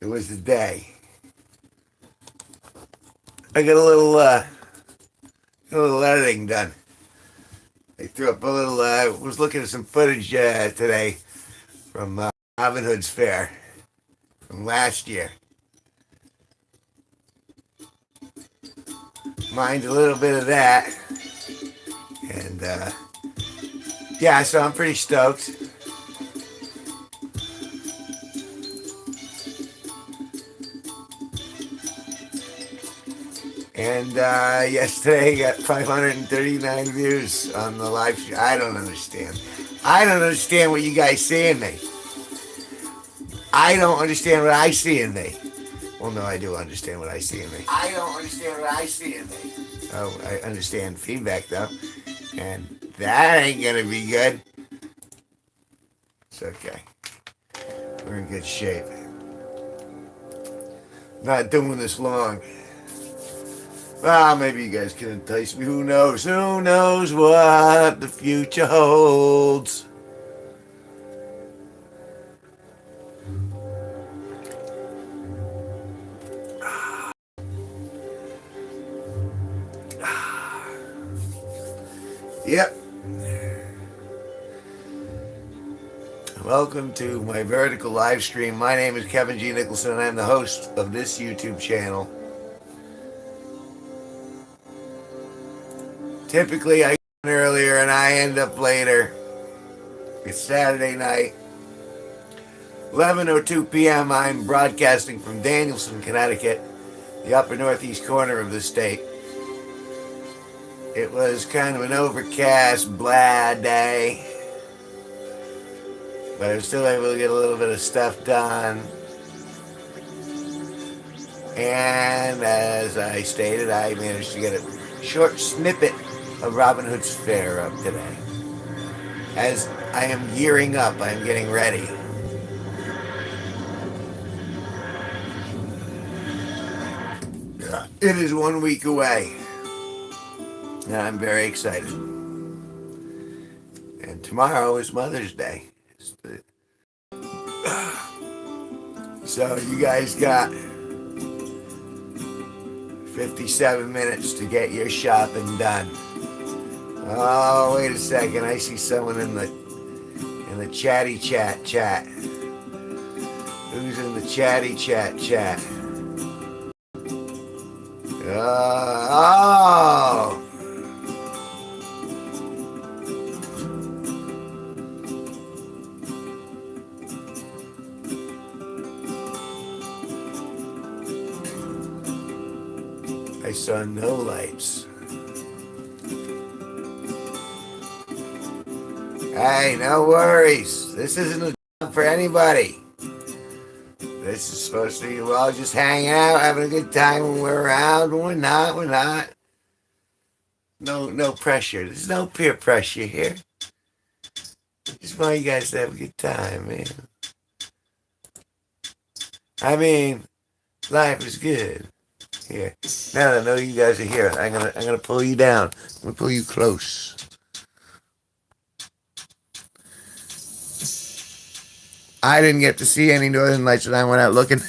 It was the day. I got a little editing done. I threw up a little. Was looking at some footage today from Robin Hood's fair from last year. Mind a little bit of that, and yeah, so I'm pretty stoked. And yesterday got 539 views on the live stream. I don't understand. I don't understand what you guys see in me. I don't understand what I see in me. Well, no, I do understand what I see in me. I don't understand what I see in me. Oh, I understand feedback, though. And that ain't going to be good. It's okay. We're in good shape. Not doing this long. Well, maybe you guys can entice me. Who knows? Who knows what the future holds? Yep. Welcome to my vertical live stream. My name is Kevin G Nicholson, and I'm the host of this YouTube channel. Typically, I get earlier and I end up later. It's Saturday night, 11:02 p.m. I'm broadcasting from Danielson, Connecticut, the upper northeast corner of the state. It was kind of an overcast, blah day, but I was still able to get a little bit of stuff done. And as I stated, I managed to get a short snippet of Robin Hood's fair up today. As I am gearing up, I am getting ready. It is 1 week away, and I'm very excited. And tomorrow is Mother's Day. So you guys got 57 minutes to get your shopping done. Oh, wait a second. I see someone in the chatty chat. Who's in the chatty chat? Oh. I saw no lights. Hey, no worries. This isn't a job for anybody. This is supposed to be, well, just hanging out, having a good time when we're around. When we're not. No pressure. There's no peer pressure here. Just want you guys to have a good time, man. I mean, life is good. Here. Now that I know you guys are here, I'm gonna pull you down. I'm gonna pull you close. I didn't get to see any northern lights when I went out looking.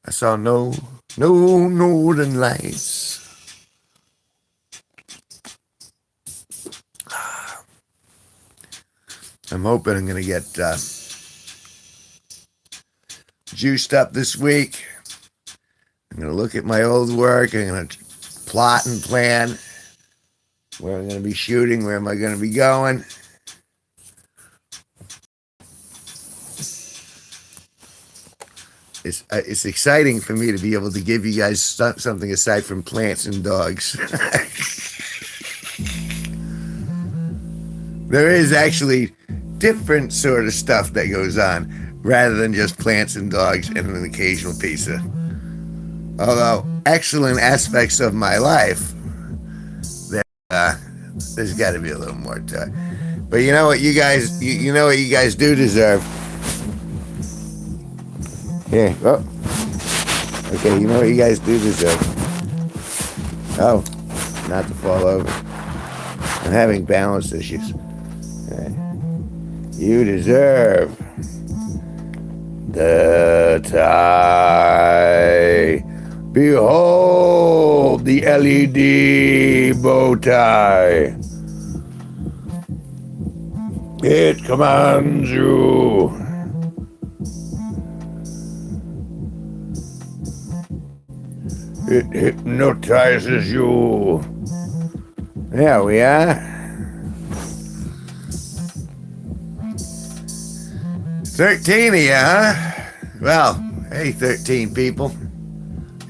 I saw no northern lights. I'm hoping I'm gonna get juiced up this week. I'm going to look at my old work. I'm going to plot and plan where I'm going to be shooting, where am I going to be going. It's exciting for me to be able to give you guys something aside from plants and dogs. There is actually different sort of stuff that goes on rather than just plants and dogs and an occasional pizza. Although excellent aspects of my life, there's got to be a little more to it. But you know what, you guys, you know what you guys do deserve. Here, oh, okay, you know what you guys do deserve. Oh, not to fall over. I'm having balance issues. Okay. You deserve the tie. Behold the LED bow tie. It commands you. It hypnotizes you. There we are. 13 of you, huh? Well, hey, 13 people.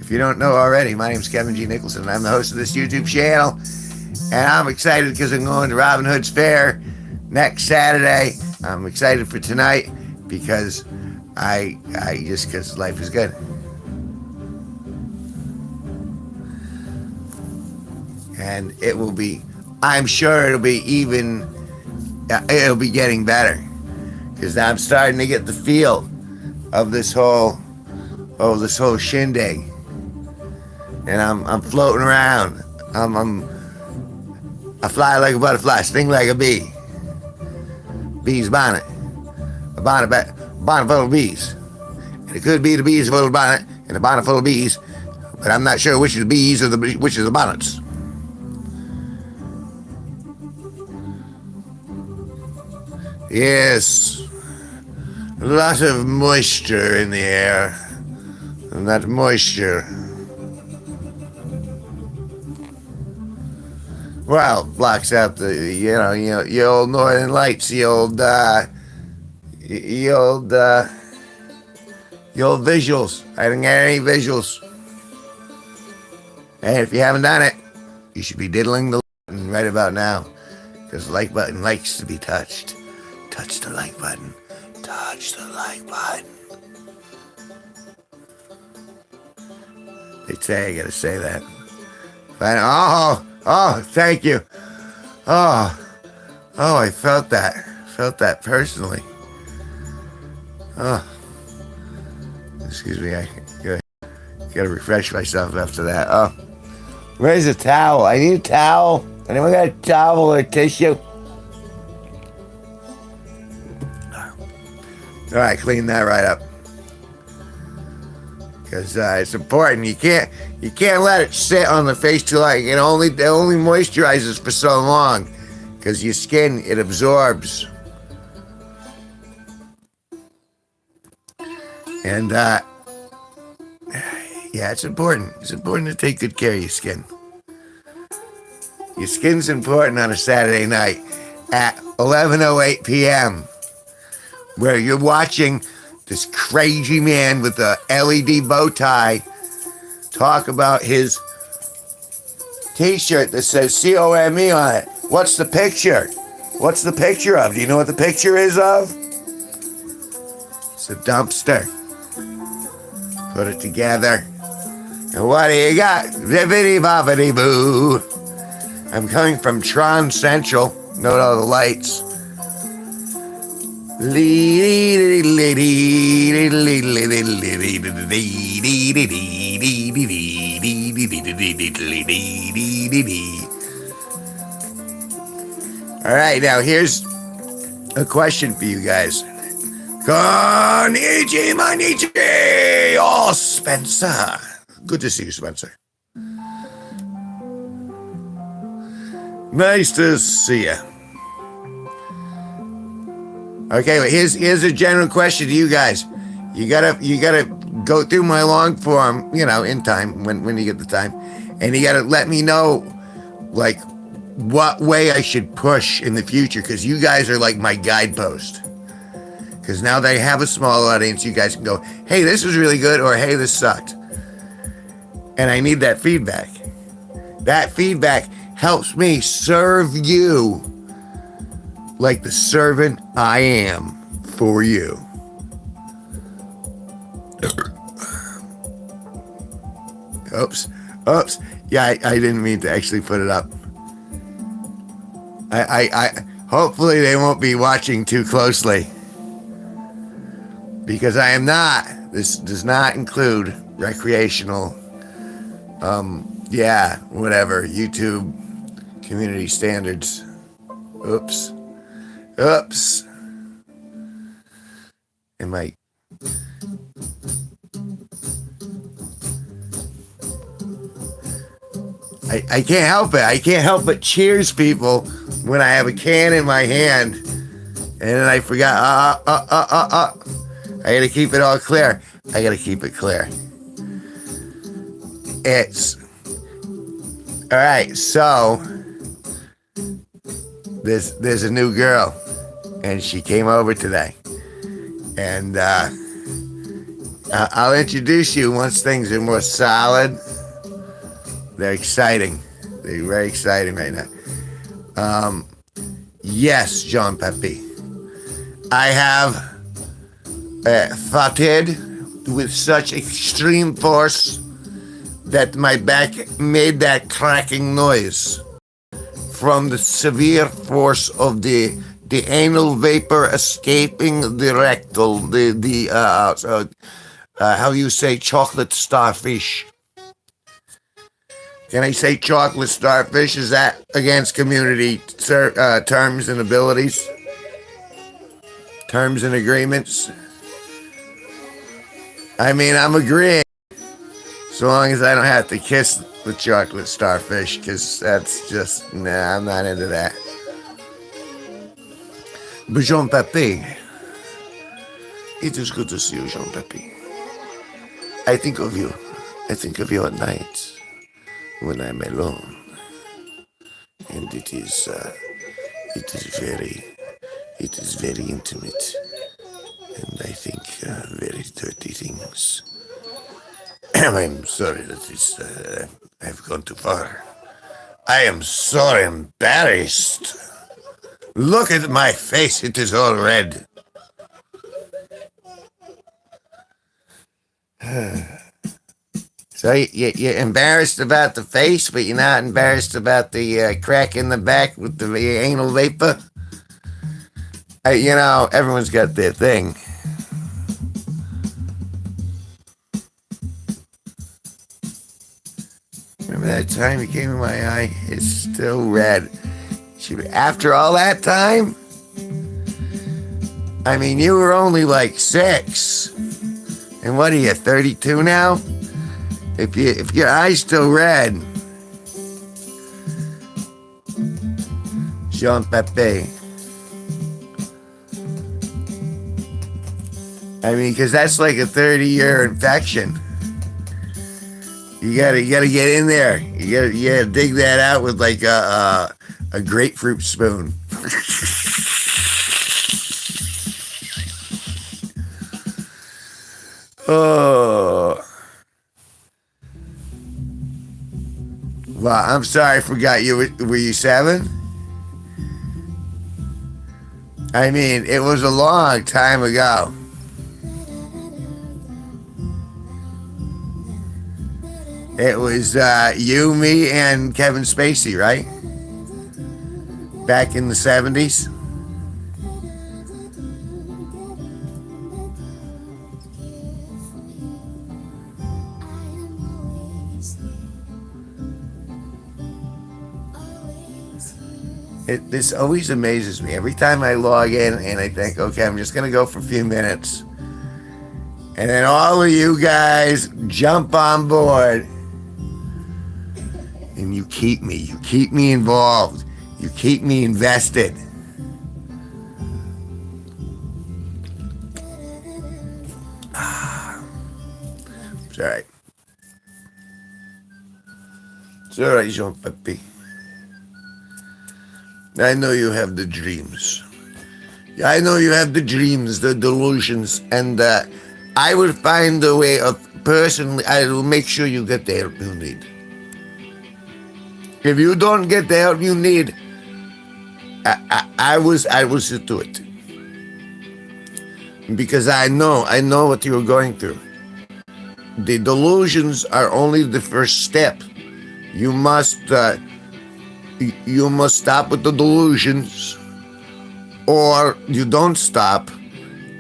If you don't know already, my name's Kevin G Nicholson, and I'm the host of this YouTube channel. And I'm excited because I'm going to Robin Hood's Fair next Saturday. I'm excited for tonight because because life is good. And it will be, I'm sure it'll be getting better. Because I'm starting to get the feel of this whole shindig. And I'm floating around. I fly like a butterfly, sting like a bee. Bee's bonnet. A bonnet full of bees. And it could be the bees full of bonnet and a bonnet full of bees, but I'm not sure which is the bees or which is the bonnets. Yes. A lot of moisture in the air. And that moisture, well, blocks out the old northern lights, the old visuals. I didn't get any visuals. And if you haven't done it, you should be diddling the button right about now, because the like button likes to be touched. Touch the like button. Touch the like button. They say I gotta say that. Oh, thank you. Oh, I felt that. Felt that personally. Oh, excuse me. I gotta refresh myself after that. Oh, where's the towel? I need a towel. Anyone got a towel or tissue? All right, clean that right up. Because it's important. You can't let it sit on the face too long. It only moisturizes for so long, because your skin, it absorbs. And yeah, it's important. It's important to take good care of your skin. Your skin's important on a Saturday night at 11:08 p.m. where you're watching this crazy man with a LED bow tie talk about his t-shirt that says COME on it. What's the picture? What's the picture of? Do you know what the picture is of? It's a dumpster. Put it together. And what do you got? Zippity boppity boo. I'm coming from Tron Central. Note all the lights. All right, now here's a question for you guys. Konnichiwa, oh, Spencer. Good to see you, Spencer. Nice to see you. Okay, but here's a general question to you guys. You gotta go through my long form, in time when you get the time, and you gotta let me know, like, what way I should push in the future, because you guys are like my guidepost. Because now that I have a small audience, you guys can go, hey, this was really good, or hey, this sucked. And I need that feedback. That feedback helps me serve you like the servant I am for you. Oops. Yeah, I didn't mean to actually put it up. I hopefully they won't be watching too closely, because I am not. This does not include recreational, whatever, YouTube community standards. Oops. Am I I can't help it. I can't help but cheers people when I have a can in my hand, and then I forgot. I gotta keep it all clear. I gotta keep it clear. It's all right. So there's a new girl, and she came over today, and I'll introduce you once things are more solid. They're exciting. They're very exciting right now. Yes, Jean Pepe. I have farted with such extreme force that my back made that cracking noise from the severe force of the anal vapor escaping the rectal, how you say chocolate starfish. Can I say chocolate starfish? Is that against community terms and abilities? Terms and agreements? I mean, I'm agreeing. So long as I don't have to kiss the chocolate starfish, because that's just, nah, I'm not into that. But Jean Pepe, it is good to see you, Jean Pepe. I think of you. I think of you at night when I'm alone. And it is very intimate. And I think very dirty things. I'm sorry that I've gone too far. I am so embarrassed. Look at my face, it is all red. So you're embarrassed about the face, but you're not embarrassed about the crack in the back with the anal vapor? Everyone's got their thing. Remember that time you came in my eye? It's still red. After all that time? I mean, you were only like 6. And what are you, 32 now? If your eye's still red, Jean Pepe. I mean, because that's like a 30-year infection. You gotta get in there. You gotta dig that out with like a grapefruit spoon. Oh. Well, I'm sorry I forgot you. Were you 7? I mean, it was a long time ago. It was you, me, and Kevin Spacey, right? Back in the 70s. This always amazes me. Every time I log in and I think, okay, I'm just going to go for a few minutes. And then all of you guys jump on board. And you keep me involved. You keep me invested. It's all right. It's all right, Jean Pepe. I know you have the dreams. I know you have the dreams, the delusions, and I will find a way of personally, I will make sure you get the help you need. If you don't get the help you need, I will see to it. Because I know what you're going through. The delusions are only the first step. You must stop with the delusions, or you don't stop,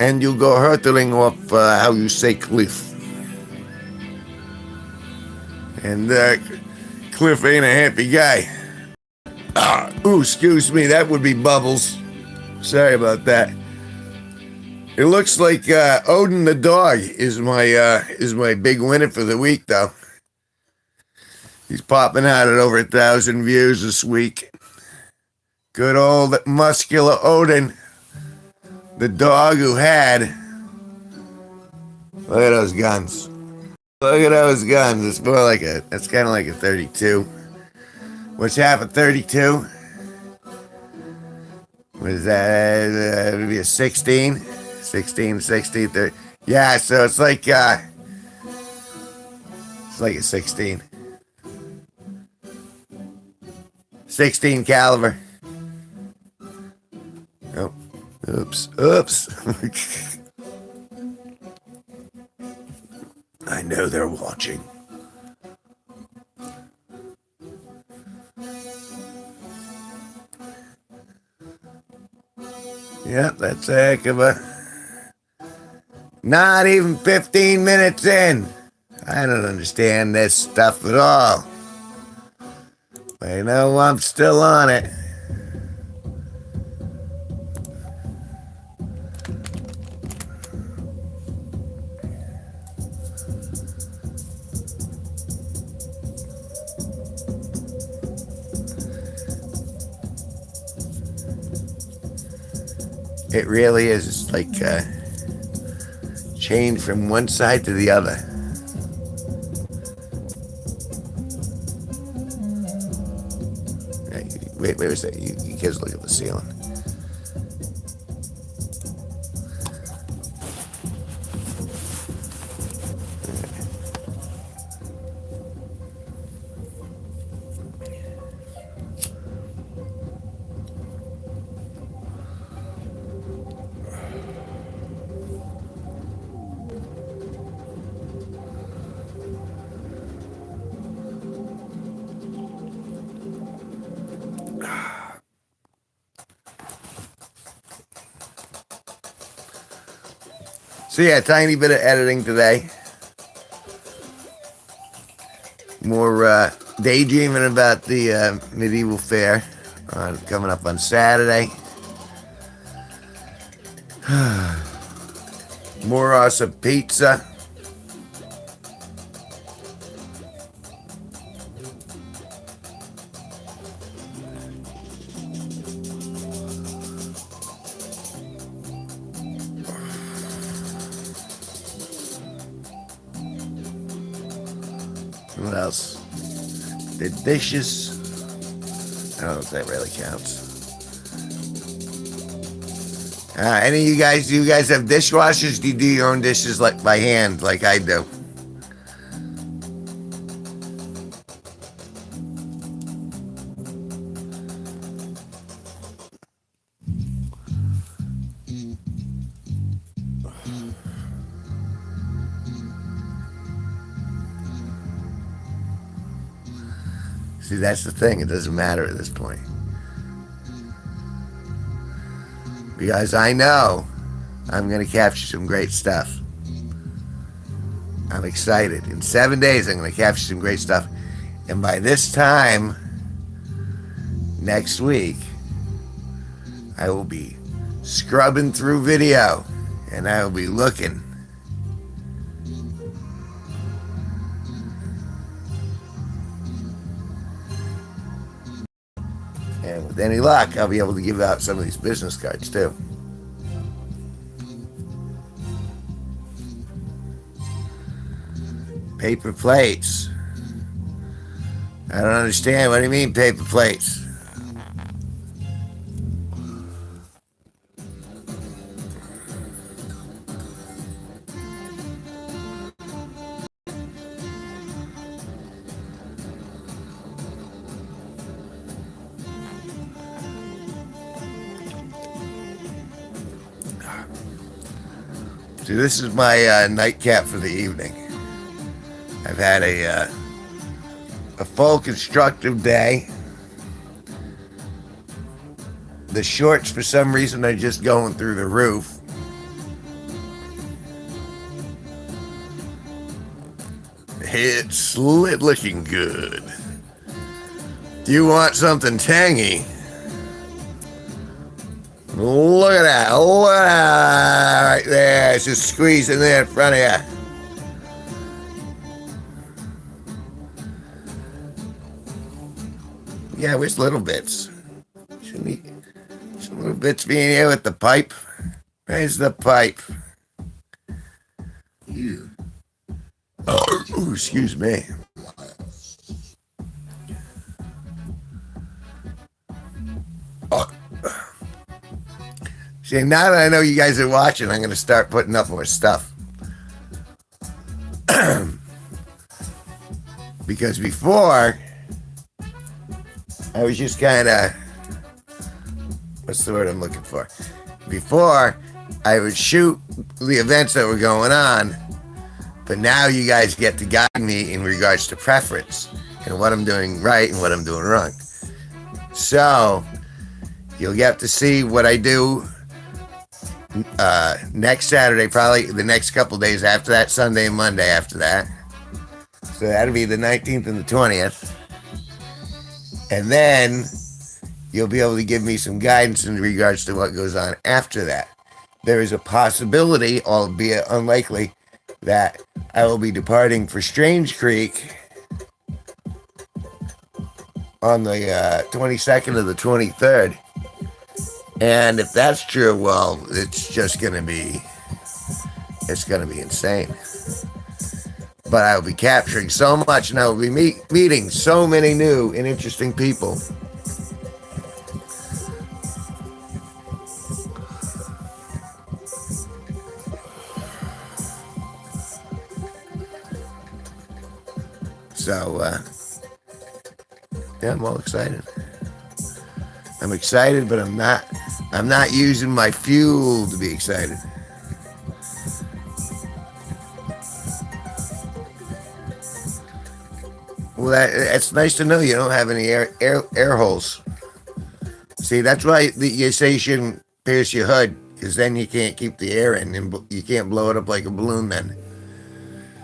and you go hurtling off, how you say, cliff. And Cliff ain't a happy guy. Ooh, excuse me, that would be Bubbles. Sorry about that. It looks like Odin the dog is my big winner for the week, though. He's popping out at over 1,000 views this week. Good old Muscular Odin, the dog who had. Look at those guns. Look at those guns. It's more like it's kind of like a 32. What's half a 32? What is that? Maybe a 16? 16, 30. Yeah, so it's like a 16. 16 caliber. Oh, oops. I know they're watching. Yep, that's a heck of a... Not even 15 minutes in. I don't understand this stuff at all. But I know I'm still on it. It really is like change from one side to the other. Wait a second. You kids look at the ceiling. So yeah, tiny bit of editing today. More daydreaming about the medieval fair coming up on Saturday. More awesome pizza. What else? The dishes. I don't know if that really counts. Any of you guys, do you guys have dishwashers? Do you do your own dishes like by hand, like I do? See, that's the thing. It doesn't matter at this point. Because I know I'm going to capture some great stuff. I'm excited. In 7 days, I'm going to capture some great stuff. And by this time, next week, I will be scrubbing through video. And I will be looking. And with any luck, I'll be able to give out some of these business cards too. Paper plates. I don't understand. What do you mean paper plates? See, this is my nightcap for the evening. I've had a full constructive day. The shorts, for some reason, are just going through the roof. It's looking good. Do you want something tangy? Look at that. Look at that right there. It's just squeezing there in front of you. Yeah, where's Little Bits? Shouldn't he? Some Little Bits being here with the pipe. Where's the pipe? Here. Oh, excuse me. Oh. See, now that I know you guys are watching, I'm going to start putting up more stuff. Because before, I was just kind of, what's the word I'm looking for? Before, I would shoot the events that were going on, but now you guys get to guide me in regards to preference and what I'm doing right and what I'm doing wrong. So, you'll get to see what I do next Saturday, probably the next couple days after that, Sunday and Monday after that. So that'll be the 19th and the 20th. And then you'll be able to give me some guidance in regards to what goes on after that. There is a possibility, albeit unlikely, that I will be departing for Strange Creek on the 22nd or the 23rd. And if that's true, well, it's going to be insane. But I will be capturing so much, and I will be meeting so many new and interesting people. So, yeah, I'm all excited. I'm excited, but I'm not using my fuel to be excited. Well, that's nice to know you don't have any air holes. See, that's why you say you shouldn't pierce your hood, because then you can't keep the air in, and you can't blow it up like a balloon then.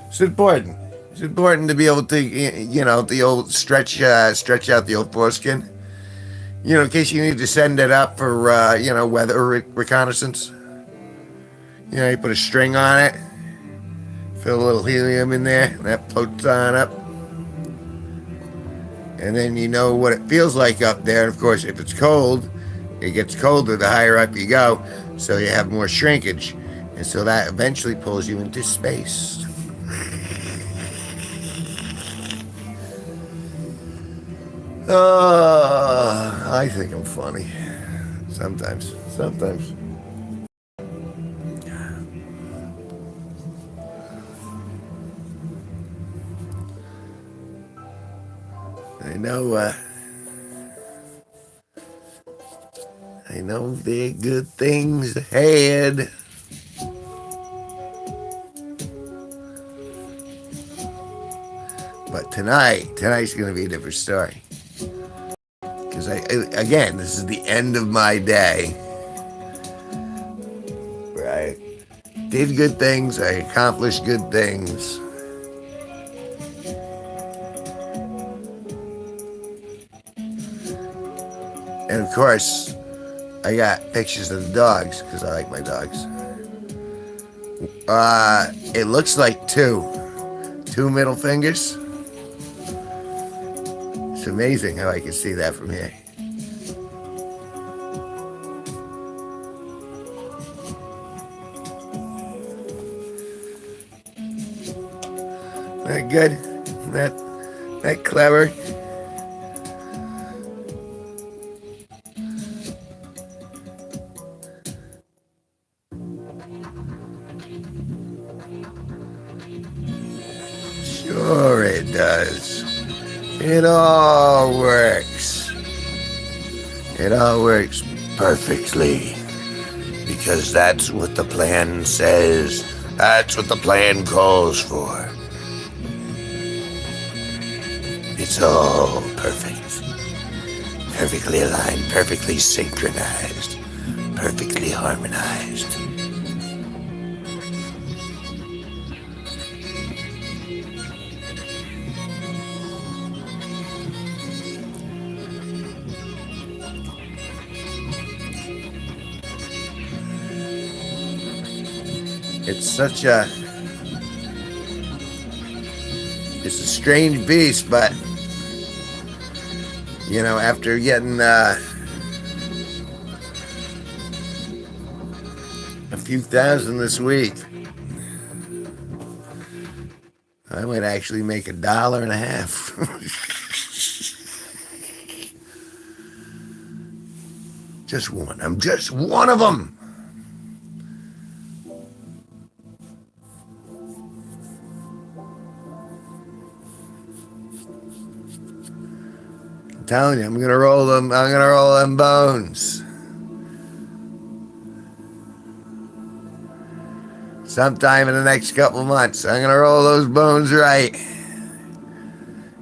It's important. It's important to be able to, the old stretch out the old foreskin. In case you need to send it up for, weather reconnaissance. You put a string on it, fill a little helium in there, and that floats on up. And then you know what it feels like up there. And of course, if it's cold, it gets colder the higher up you go, so you have more shrinkage. And so that eventually pulls you into space. I think I'm funny. Sometimes. I know there are good things ahead. But tonight's going to be a different story. Because again, this is the end of my day. Where I did good things, I accomplished good things. And of course, I got pictures of the dogs, because I like my dogs. It looks like two middle fingers. It's amazing how I can see that from here. That good? That clever? Sure it does. It all works. It all works perfectly. Because that's what the plan says. That's what the plan calls for. It's all perfect. Perfectly aligned, perfectly synchronized, perfectly harmonized. It's a strange beast, but After getting a few thousand this week, I might actually make $1.50. Just one. I'm just one of them. I'm telling you, I'm gonna roll them. I'm gonna roll them bones. Sometime in the next couple months, I'm gonna roll those bones right.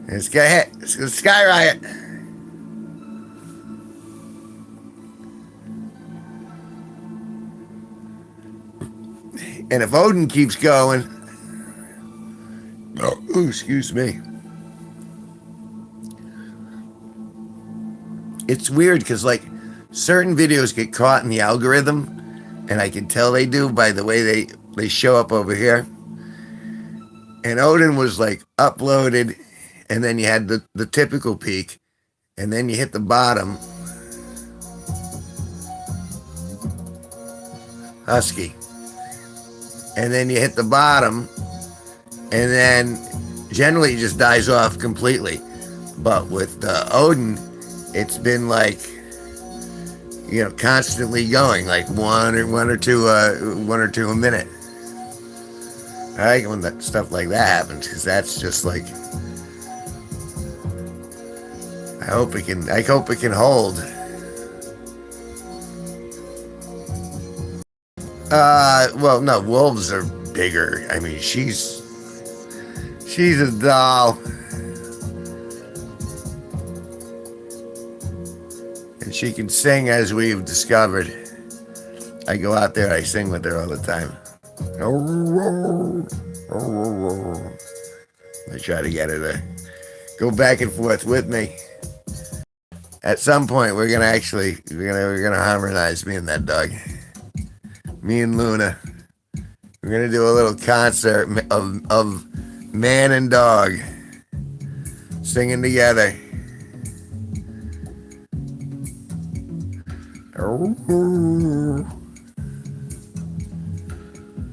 It's gonna hit. It's gonna skyrocket. And if Odin keeps going, excuse me. It's weird because certain videos get caught in the algorithm, and I can tell they do by the way they show up over here. And Odin was uploaded, and then you had the typical peak, and then you hit the bottom. Husky. And then you hit the bottom, and then generally it just dies off completely. But with Odin, it's been constantly going, one or two a minute. I like when that stuff like that happens, because that's just I hope it can hold. Well, no, wolves are bigger. I mean, she's a doll. And she can sing, as we've discovered. I go out there, I sing with her all the time. I try to get her to go back and forth with me. At some point, we're gonna harmonize, me and that dog. Me and Luna. We're gonna do a little concert of man and dog singing together.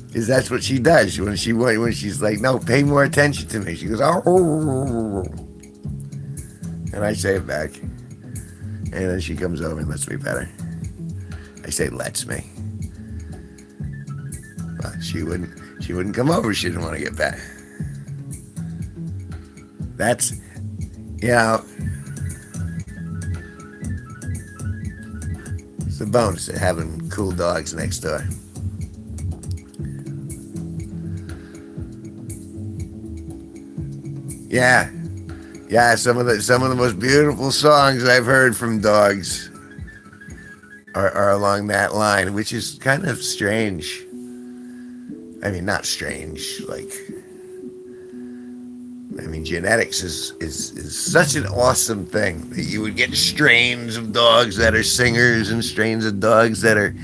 Because that's what she does when she's like, no, pay more attention to me. She goes, and I say it back, and then she comes over and lets me pet her. I say lets me. Well, she wouldn't come over. She didn't want to get pet. That's, it's a bonus of having cool dogs next door. Yeah, some of the most beautiful songs I've heard from dogs are along that line, which is kind of strange. I mean, not strange. Genetics is such an awesome thing that you would get strains of dogs that are singers and strains of dogs that are,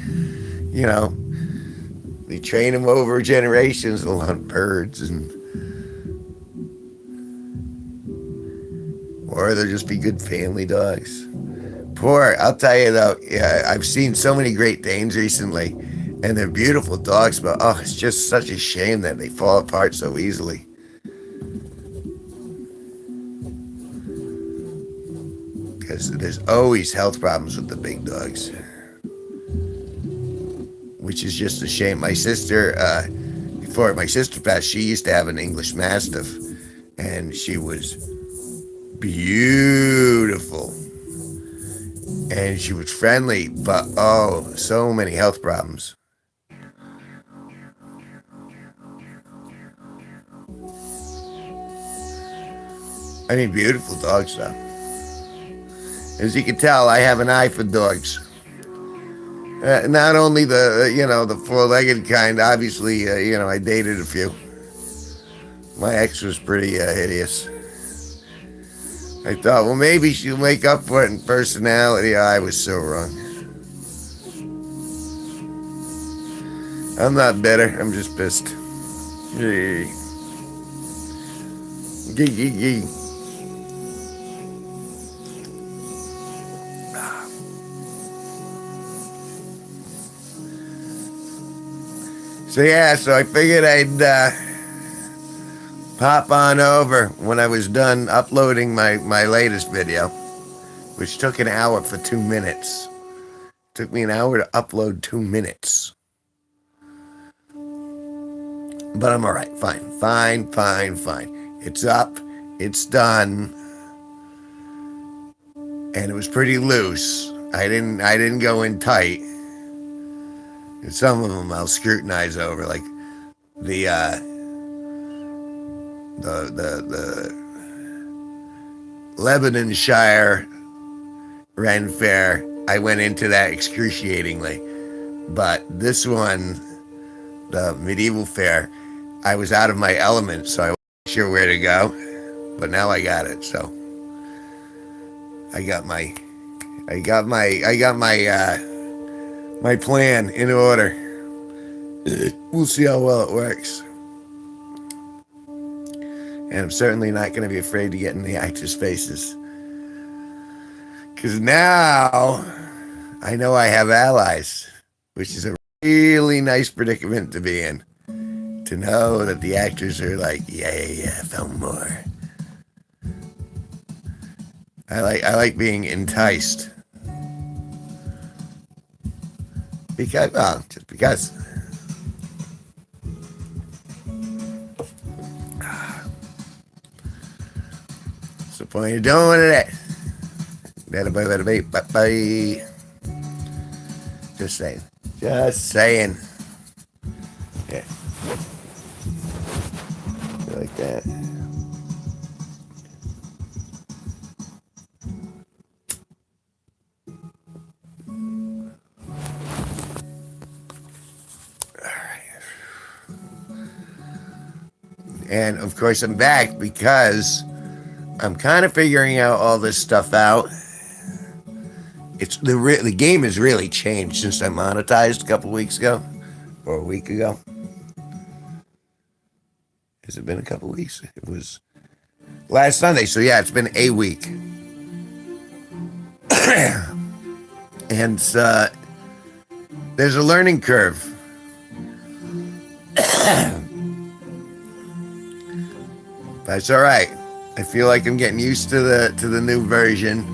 they train them over generations. They'll hunt birds or they'll just be good family dogs. I'll tell you though, I've seen so many Great Danes recently, and they're beautiful dogs, but it's just such a shame that they fall apart so easily. Because there's always health problems with the big dogs, which is just a shame. My sister, before my sister passed, she used to have an English Mastiff, and she was beautiful, and she was friendly, but so many health problems. I mean, beautiful dogs though. As you can tell, I have an eye for dogs. Not only the four-legged kind. Obviously, I dated a few. My ex was pretty hideous. I thought, well, maybe she'll make up for it in personality. I was so wrong. I'm not bitter. I'm just pissed. Gee. So yeah, so I figured I'd pop on over when I was done uploading my latest video, which took an hour for 2 minutes. Took me an hour to upload 2 minutes. But I'm alright. Fine. It's up. It's done. And it was pretty loose. I didn't go in tight. And some of them I'll scrutinize over, like the the Lebanonshire Ren Fair. I went into that excruciatingly. But this one, the medieval fair, I was out of my element, so I wasn't sure where to go. But now I got it, so I got my my plan in order. We'll see how well it works. And I'm certainly not going to be afraid to get in the actors' faces. Because now I know I have allies, which is a really nice predicament to be in. To know that the actors are like, yeah, I found more. I like being enticed. Because, well, just because. What's the point of doing it? Bye. Just saying. Yeah. Like that. And of course, I'm back because I'm kind of figuring out all this stuff out. It's the game has really changed since I monetized a couple weeks ago, or a week ago. Has it been a couple weeks? It was last Sunday, so yeah, it's been a week. And there's a learning curve. That's all right. I feel like I'm getting used to the new version.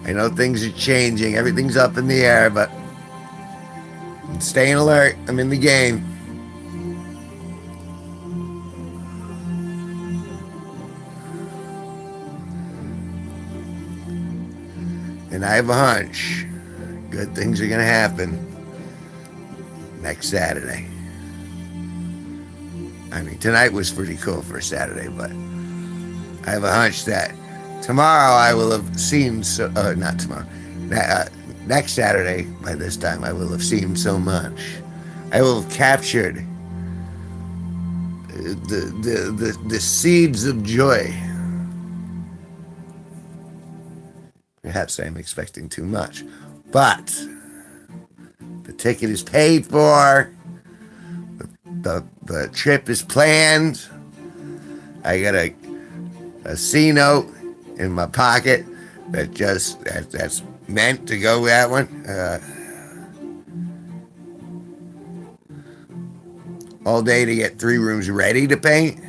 I know things are changing. Everything's up in the air, but I'm staying alert. I'm in the game. And I have a hunch good things are going to happen next Saturday. I mean, tonight was pretty cool for a Saturday, but I have a hunch that tomorrow I will have seen not tomorrow. Next Saturday, by this time, I will have seen so much. I will have captured the seeds of joy. Perhaps I'm expecting too much, but the ticket is paid for. The trip is planned. I got a C note in my pocket that's meant to go with that one. All day to get 3 rooms ready to paint.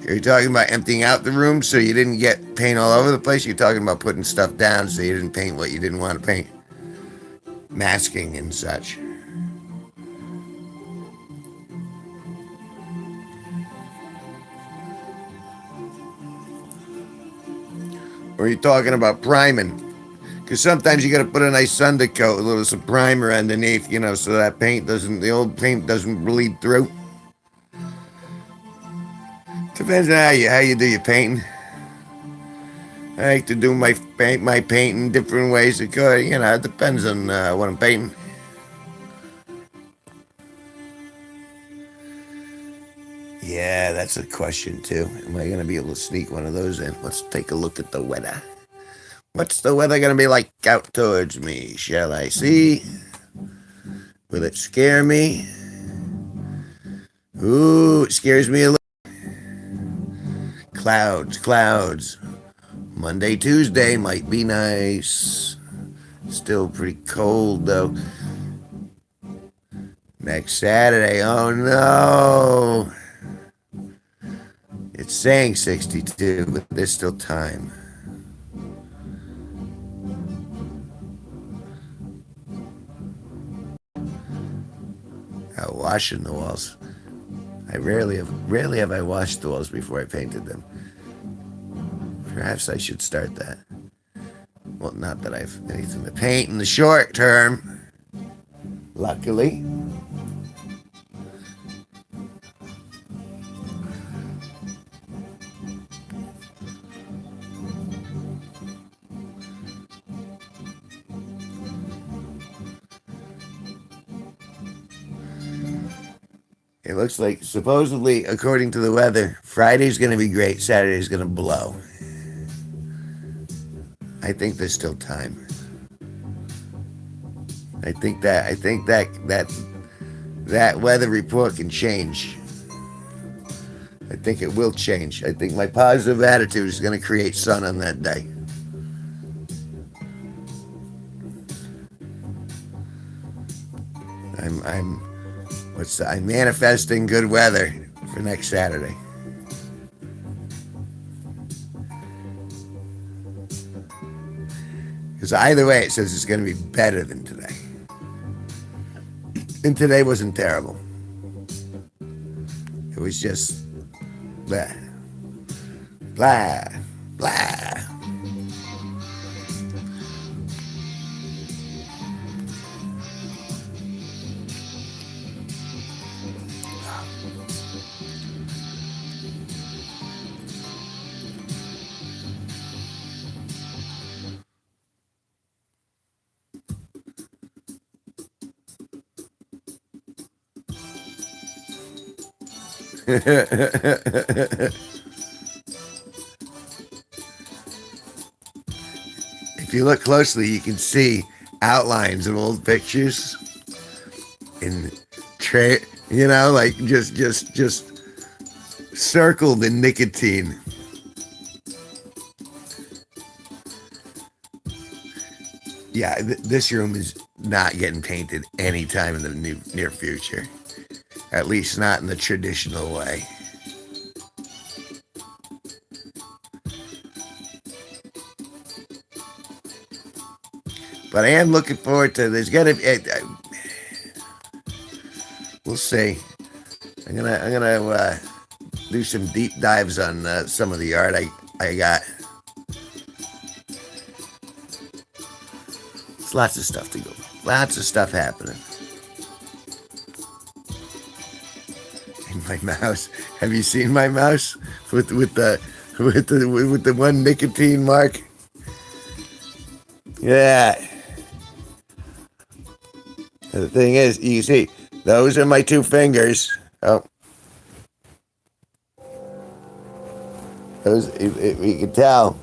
You're talking about emptying out the rooms so you didn't get paint all over the place. You're talking about putting stuff down so you didn't paint what you didn't want to paint. Masking and such. Or you're talking about priming. Because sometimes you got to put a nice undercoat, a little some primer underneath, so that the old paint doesn't bleed through. Depends on how you do your painting. I like to do my painting different ways. It depends on what I'm painting. Yeah, that's a question too. Am I going to be able to sneak one of those in? Let's take a look at the weather. What's the weather going to be like out towards me? Shall I see? Will it scare me? Ooh, it scares me a little. Clouds. Monday, Tuesday might be nice. Still pretty cold though. next Saturday. Oh no! It's saying 62, but there's still time. Washing the walls. I rarely have I washed the walls before I painted them. Perhaps I should start that. Well, not that I've anything to paint in the short term. Luckily. It looks like, supposedly, according to the weather, Friday's going to be great, Saturday's going to blow. I think there's still time. I think that weather report can change. I think it will change. I think my positive attitude is going to create sun on that day. I'm manifesting good weather for next Saturday. Because either way, it says it's going to be better than today. And today wasn't terrible. It was just blah, blah, blah. If you look closely, you can see outlines of old pictures in like just circled in nicotine. Yeah, this room is not getting painted anytime in the near future. At least not in the traditional way. But I am looking forward to. There's gonna be. We'll see. I'm gonna do some deep dives on some of the art I got. It's lots of stuff to go. Lots of stuff happening. My mouse. Have you seen my mouse with the one nicotine mark? Yeah. The thing is, you see, those are my two fingers. Oh, those you can tell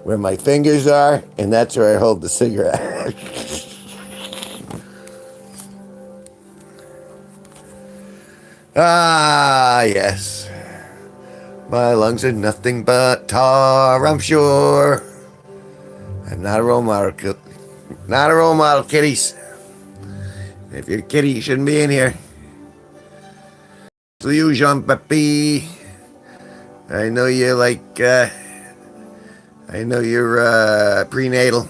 where my fingers are, and that's where I hold the cigarette. Ah, yes. My lungs are nothing but tar, I'm sure. I'm not a role model. Not a role model, kiddies. If you're a kitty, you shouldn't be in here. To you, Jean-Papi. I know you're I know you're prenatal.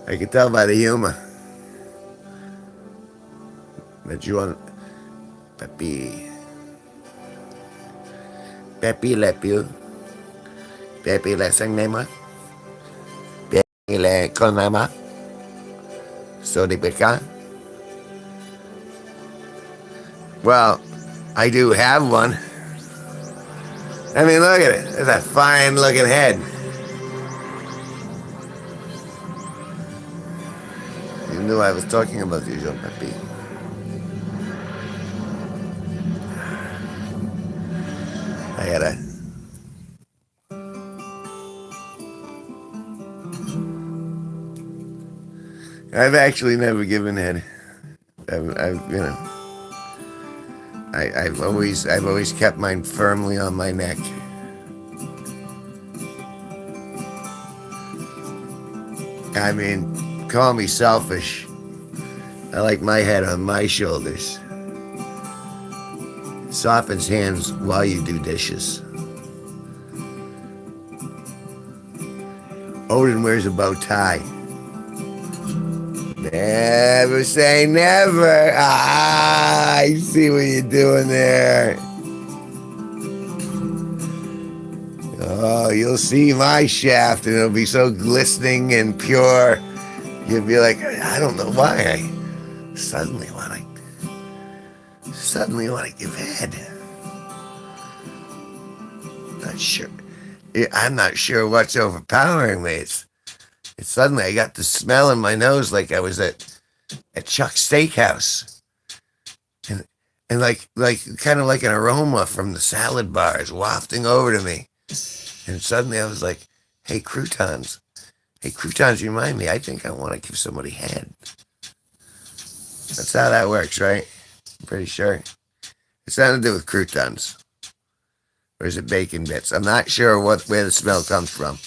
I can tell by the humor. But you want Papi. Papi lepiu. Papi le sang nema. Papi le konama. So di peka. Well, I do have one. I mean, look at it. It's a fine looking head. You knew I was talking about you, Jean-Papi. I gotta. I've actually never given head. I've always kept mine firmly on my neck. I mean, call me selfish. I like my head on my shoulders. It softens hands while you do dishes. Odin wears a bow tie. Never say never. Ah, I see what you're doing there. Oh, you'll see my shaft and it'll be so glistening and pure. You'll be like, I don't know why I suddenly want to give head. Not sure. I'm not sure what's overpowering me. It's suddenly I got the smell in my nose like I was at Chuck's Steakhouse, and like kind of like an aroma from the salad bars wafting over to me, and suddenly I was like, hey croutons, remind me. I think I want to give somebody head. That's how that works, right? I'm pretty sure. It's nothing to do with croutons. Or is it bacon bits? I'm not sure where the smell comes from.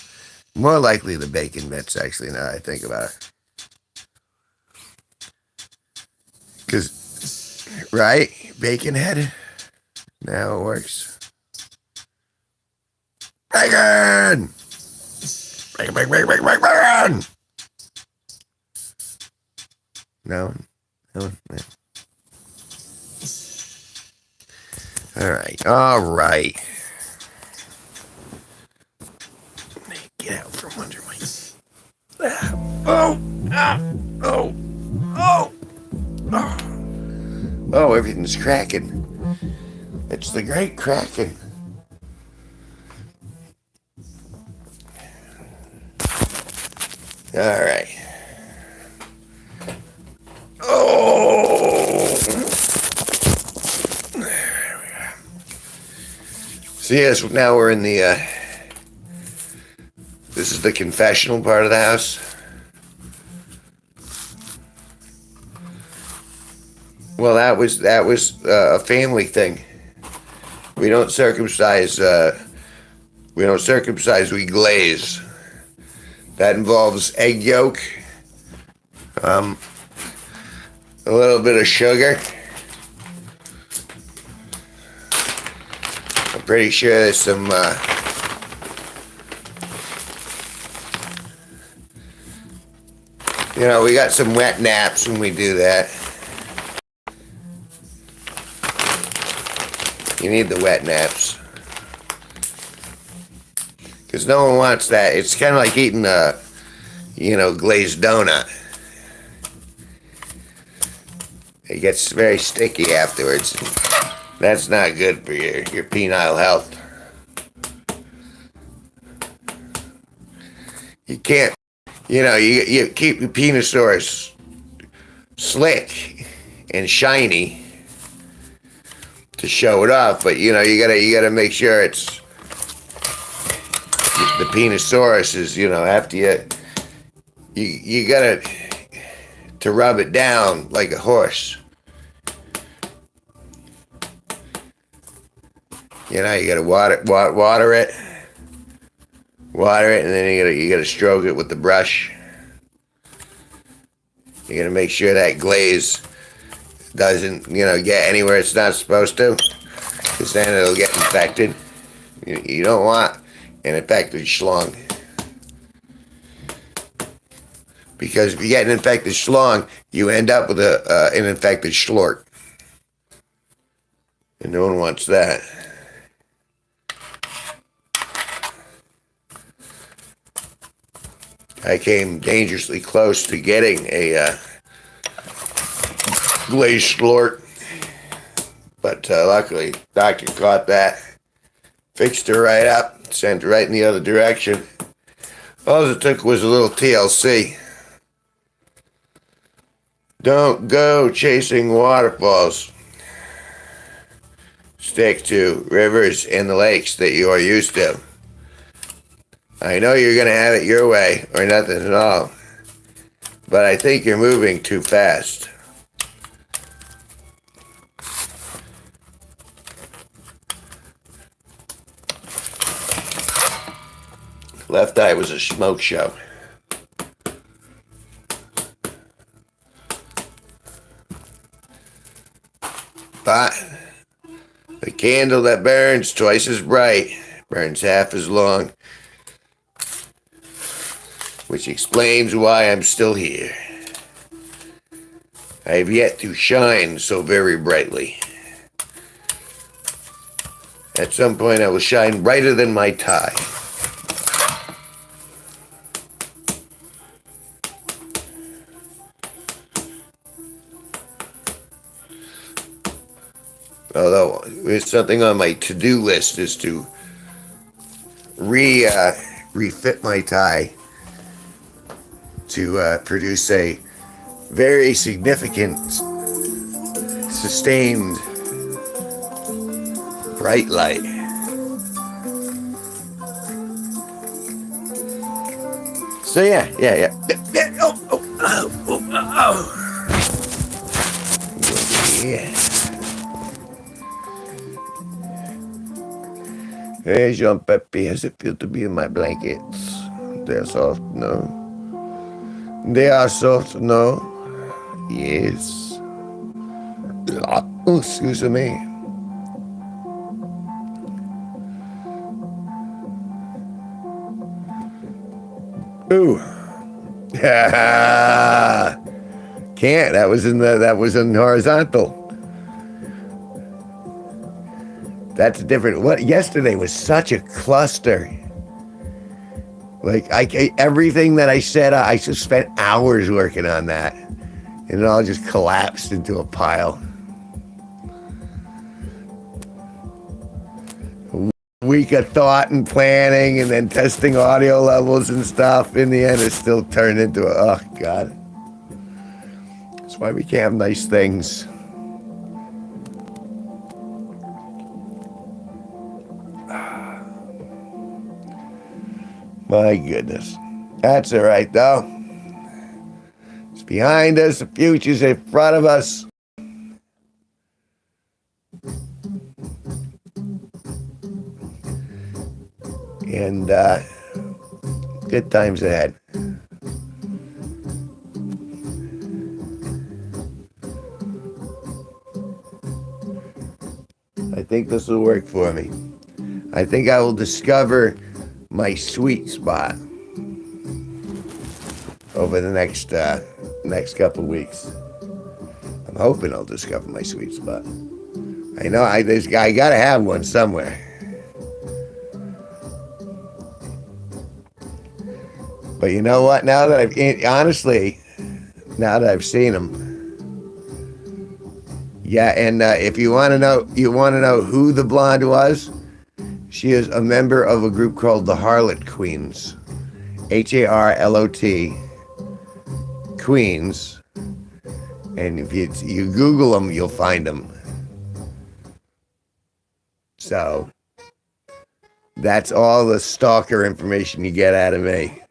More likely the bacon bits, actually, now that I think about it. Because, right? Bacon head? Now it works. Bacon! Bacon! No? All right. Get out from under my... Oh, everything's cracking. It's the great cracking. All right. Oh! There we go. So yes, now we're in the... This is the confessional part of the house. Well, that was a family thing. We don't circumcise. We glaze. That involves egg yolk, a little bit of sugar. I'm pretty sure there's some. We got some wet naps when we do that. You need the wet naps. Because no one wants that. It's kind of like eating a, glazed donut. It gets very sticky afterwards. That's not good for your penile health. You can't, you keep your penisaurus slick and shiny to show it off, but you gotta make sure it's the penisaurus is after you gotta to rub it down like a horse. You gotta water it, and then you gotta stroke it with the brush. You gotta make sure that glaze doesn't, get anywhere it's not supposed to, because then it'll get infected. You don't want an infected schlong. Because if you get an infected schlong, you end up with an infected schlort. And no one wants that. I came dangerously close to getting a glazed schlort, but luckily doctor caught that, fixed her right up, sent her right in the other direction. All it took was a little TLC. Don't go chasing waterfalls. Stick to rivers and the lakes that you are used to. I know you're going to have it your way or nothing at all, but I think you're moving too fast. Left eye was a smoke show. But the candle that burns twice as bright burns half as long, which explains why I'm still here. I have yet to shine so very brightly. At some point I will shine brighter than my tie. Although there's something on my to-do list is to refit my tie to produce a very significant, sustained, bright light. So yeah. Yeah. Hey, Jean Pepe, how's it feel to be in my blankets? They're soft, no. They are soft, no. Yes. Oh, excuse me. Ooh. Can't. That was in horizontal. That's different. What yesterday was such a cluster. Like everything that I said, I just spent hours working on that, and it all just collapsed into a pile. A week of thought and planning, and then testing audio levels and stuff. In the end, it still turned into oh god. That's why we can't have nice things. My goodness. That's all right, though. It's behind us. The future's in front of us. And good times ahead. I think this will work for me. I think I will discover my sweet spot over the next couple of weeks. I'm hoping I'll discover my sweet spot. I know I gotta have one somewhere. But you know what? Now that I've seen them, yeah. And if you want to know who the blonde was. She is a member of a group called the Harlot Queens. Harlot Queens. And if you Google them, you'll find them. So, that's all the stalker information you get out of me.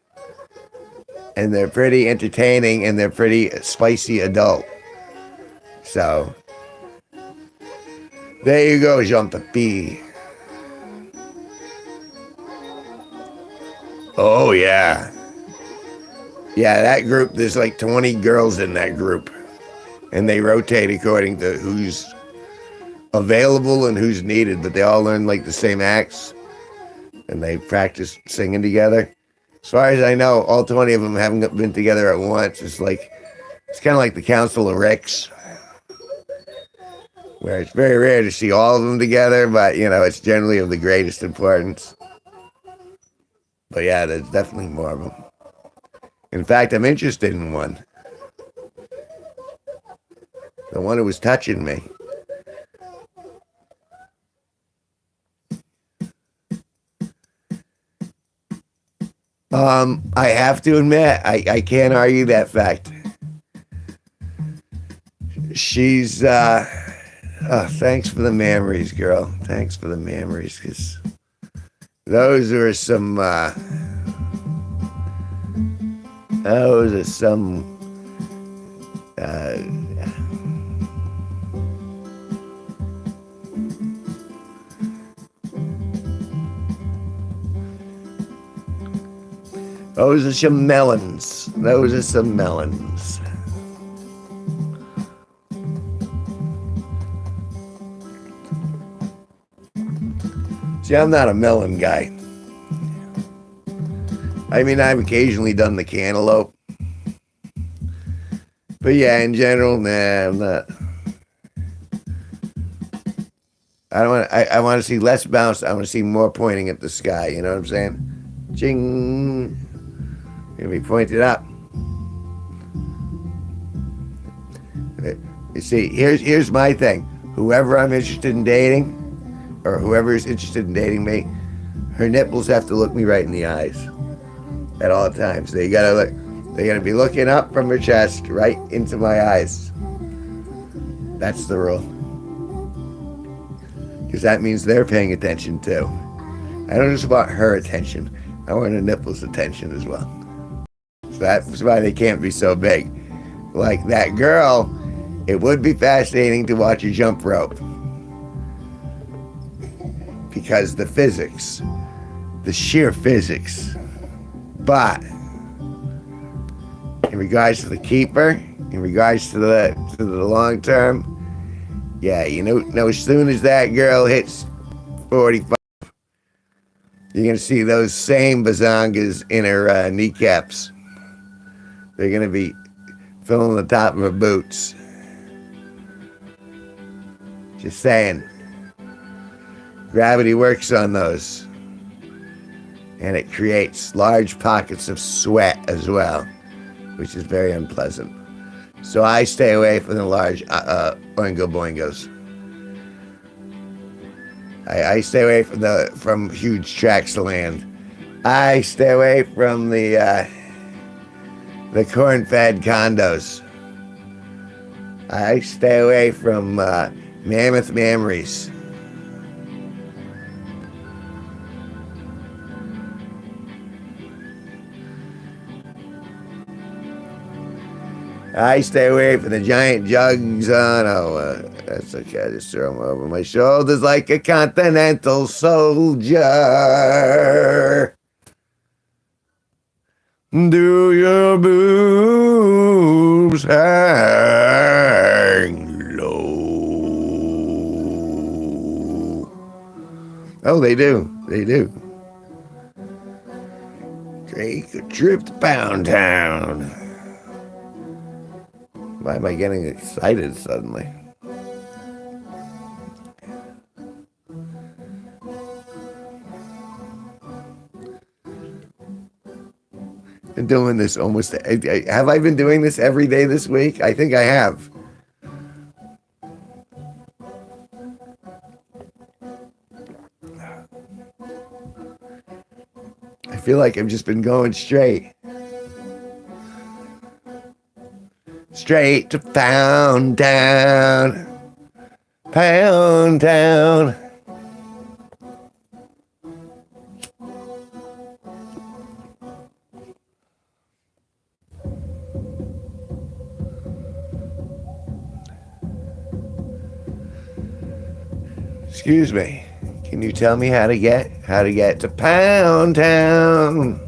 And they're pretty entertaining, and they're pretty spicy adult. So, there you go, Jean-Papi. Oh, yeah. Yeah, that group, there's like 20 girls in that group. And they rotate according to who's available and who's needed. But they all learn like the same acts. And they practice singing together. As far as I know, all 20 of them haven't been together at once. It's kind of like the Council of Ricks. Where it's very rare to see all of them together. But, it's generally of the greatest importance. But yeah, there's definitely more of them. In fact, I'm interested in one. The one who was touching me. I have to admit, I can't argue that fact. She's, thanks for the memories, girl. Thanks for the memories, because those are some, those are some melons. Those are some melons. See, I'm not a melon guy. I mean, I've occasionally done the cantaloupe. But yeah, in general, nah, I'm not. I don't want. I want to see less bounce. I want to see more pointing at the sky. You know what I'm saying? Ching. Gonna be pointed up. You see, here's my thing. Whoever I'm interested in dating, or whoever is interested in dating me, her nipples have to look me right in the eyes at all times. They gotta look. They're gonna be looking up from her chest right into my eyes. That's the rule. Because that means they're paying attention too. I don't just want her attention. I want her nipples' attention as well. So that's why they can't be so big. Like that girl, it would be fascinating to watch her jump rope. Because the physics, the sheer physics. But in regards to the keeper, in regards to the long term, yeah, you know, as soon as that girl hits 45, you're gonna see those same bazongas in her kneecaps. They're gonna be filling the top of her boots. Just saying. Gravity works on those. And it creates large pockets of sweat as well, which is very unpleasant. So I stay away from the large oingo boingos. I stay away from huge tracts of land. I stay away from the corn-fed condos. I stay away from mammoth mammaries. I stay away from the giant jugs. Oh, no, that's okay. I just throw them over my shoulders like a continental soldier. Do your boobs hang low? Oh, they do. They do. Take a trip to Pound Town. Why am I getting excited suddenly? Been doing this almost. Have I been doing this every day this week? I think I have. I feel like I've just been going straight. Straight to Pound Town. Pound Town. Excuse me. Can you tell me how to get to Pound Town?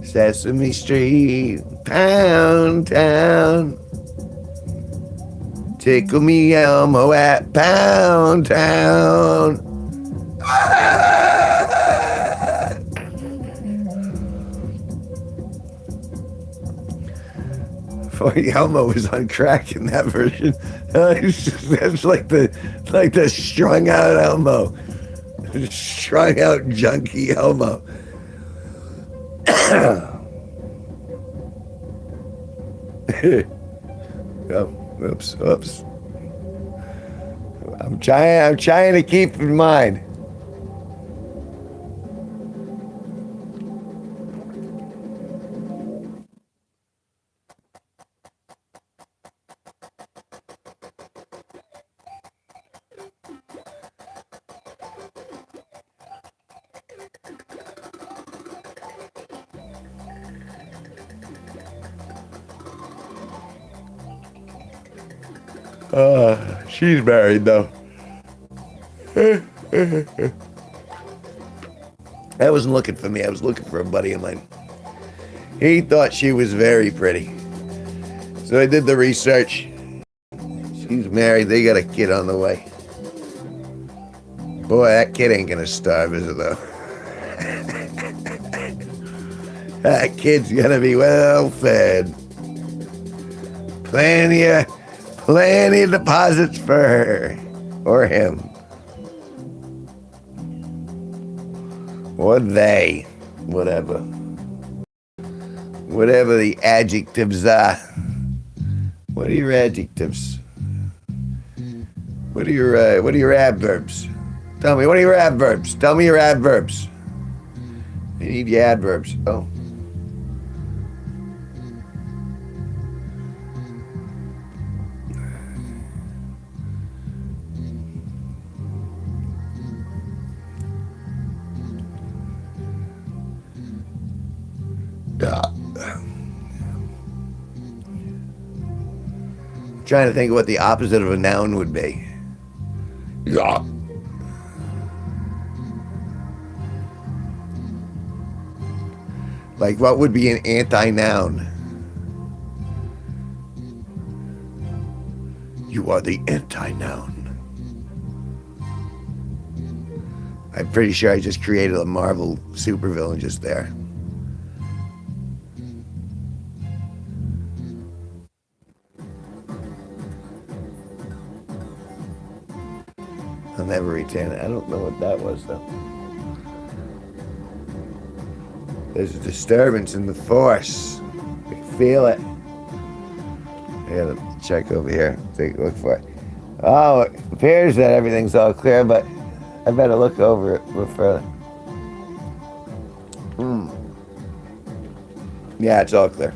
Sesame Street, Pound Town. Tickle me Elmo at Pound Town. Boy, Elmo was on crack in that version. That's like the strung out Elmo. Strung out junkie Elmo. Oh, oops. I'm trying to keep in mind. She's married though. I wasn't looking for me. I was looking for a buddy of mine. He thought she was very pretty. So I did the research. She's married. They got a kid on the way. Boy, that kid ain't gonna starve, is it though? That kid's gonna be well fed. Plenty of deposits for her. Or him. Or they. Whatever. Whatever the adjectives are. What are your adjectives? What are your adverbs? Tell me, what are your adverbs? Tell me your adverbs. You need your adverbs. Oh. Trying to think of what the opposite of a noun would be. Yeah. Like, what would be an anti-noun? You are the anti-noun. I'm pretty sure I just created a Marvel supervillain just there. I'll never retain it. I don't know what that was, though. There's a disturbance in the force. I feel it. I gotta check over here. Take a look for it. Oh, it appears that everything's all clear, but I better look over it a little further. Yeah, it's all clear.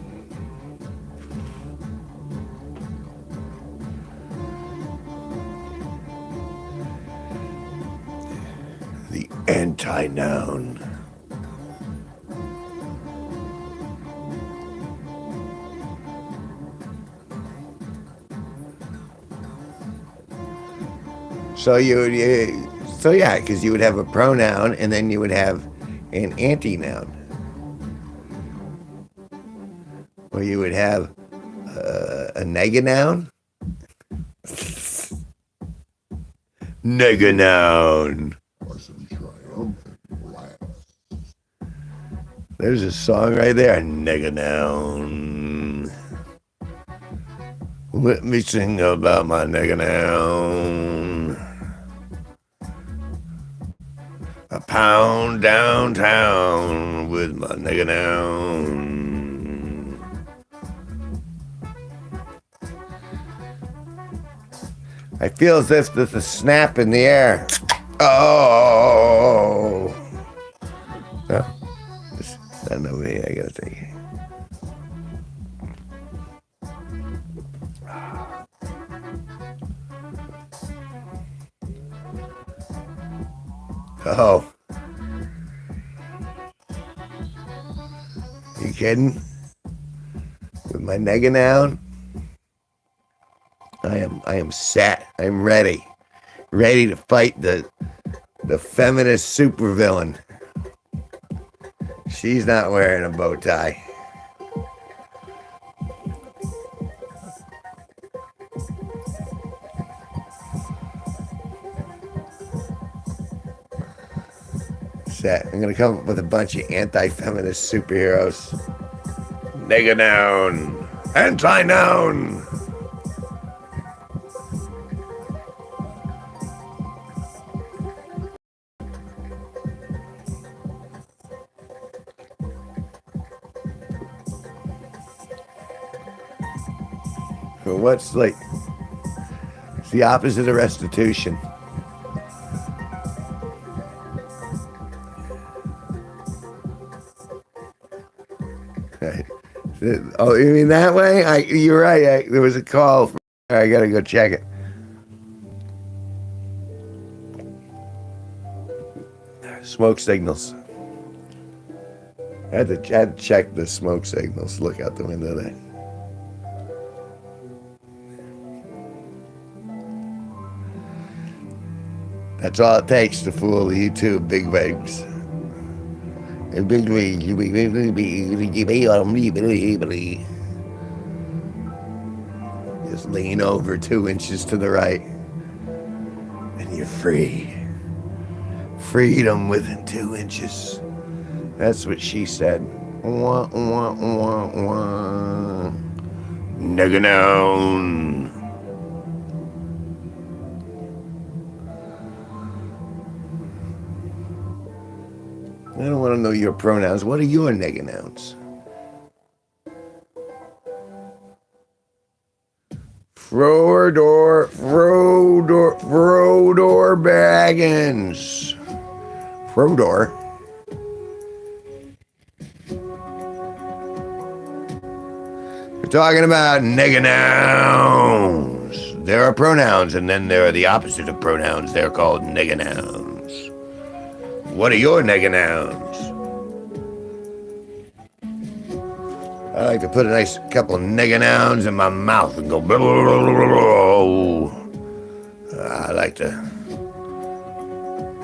The anti-noun. So yeah, because you would have a pronoun and then you would have an anti-noun. Or you would have a neganoun. Neganoun. There's a song right there. Neganoun. Let me sing about my neganoun. A pound downtown with my neganoun. I feel as if there's a snap in the air. Oh. Oh. I know me. I gotta take it. Oh. You kidding? With my neganoun? I am set. I'm ready. Ready to fight the feminist supervillain. She's not wearing a bow tie. Set. I'm gonna come up with a bunch of anti-feminist superheroes. Neganoun. Anti-noun. What's like, it's the opposite of restitution. Oh, you mean that way? You're right. There was a call. I gotta go check it. Smoke signals. I had to check the smoke signals. Look out the window there. That's all it takes to fool you two big wigs. Just lean over 2 inches to the right, and you're free. freedom within 2 inches. That's what she said. Wah, wah, wah, wah. Nigga noun. I don't want to know your pronouns. What are your nigga nouns? Frodor Baggins. Frodor. We're talking about nigga nouns. There are pronouns, and then there are the opposite of pronouns. They're called nigga nouns. What are your nigga nouns? I like to put a nice couple of nigga nouns in my mouth and go blah, blah, blah, blah, blah.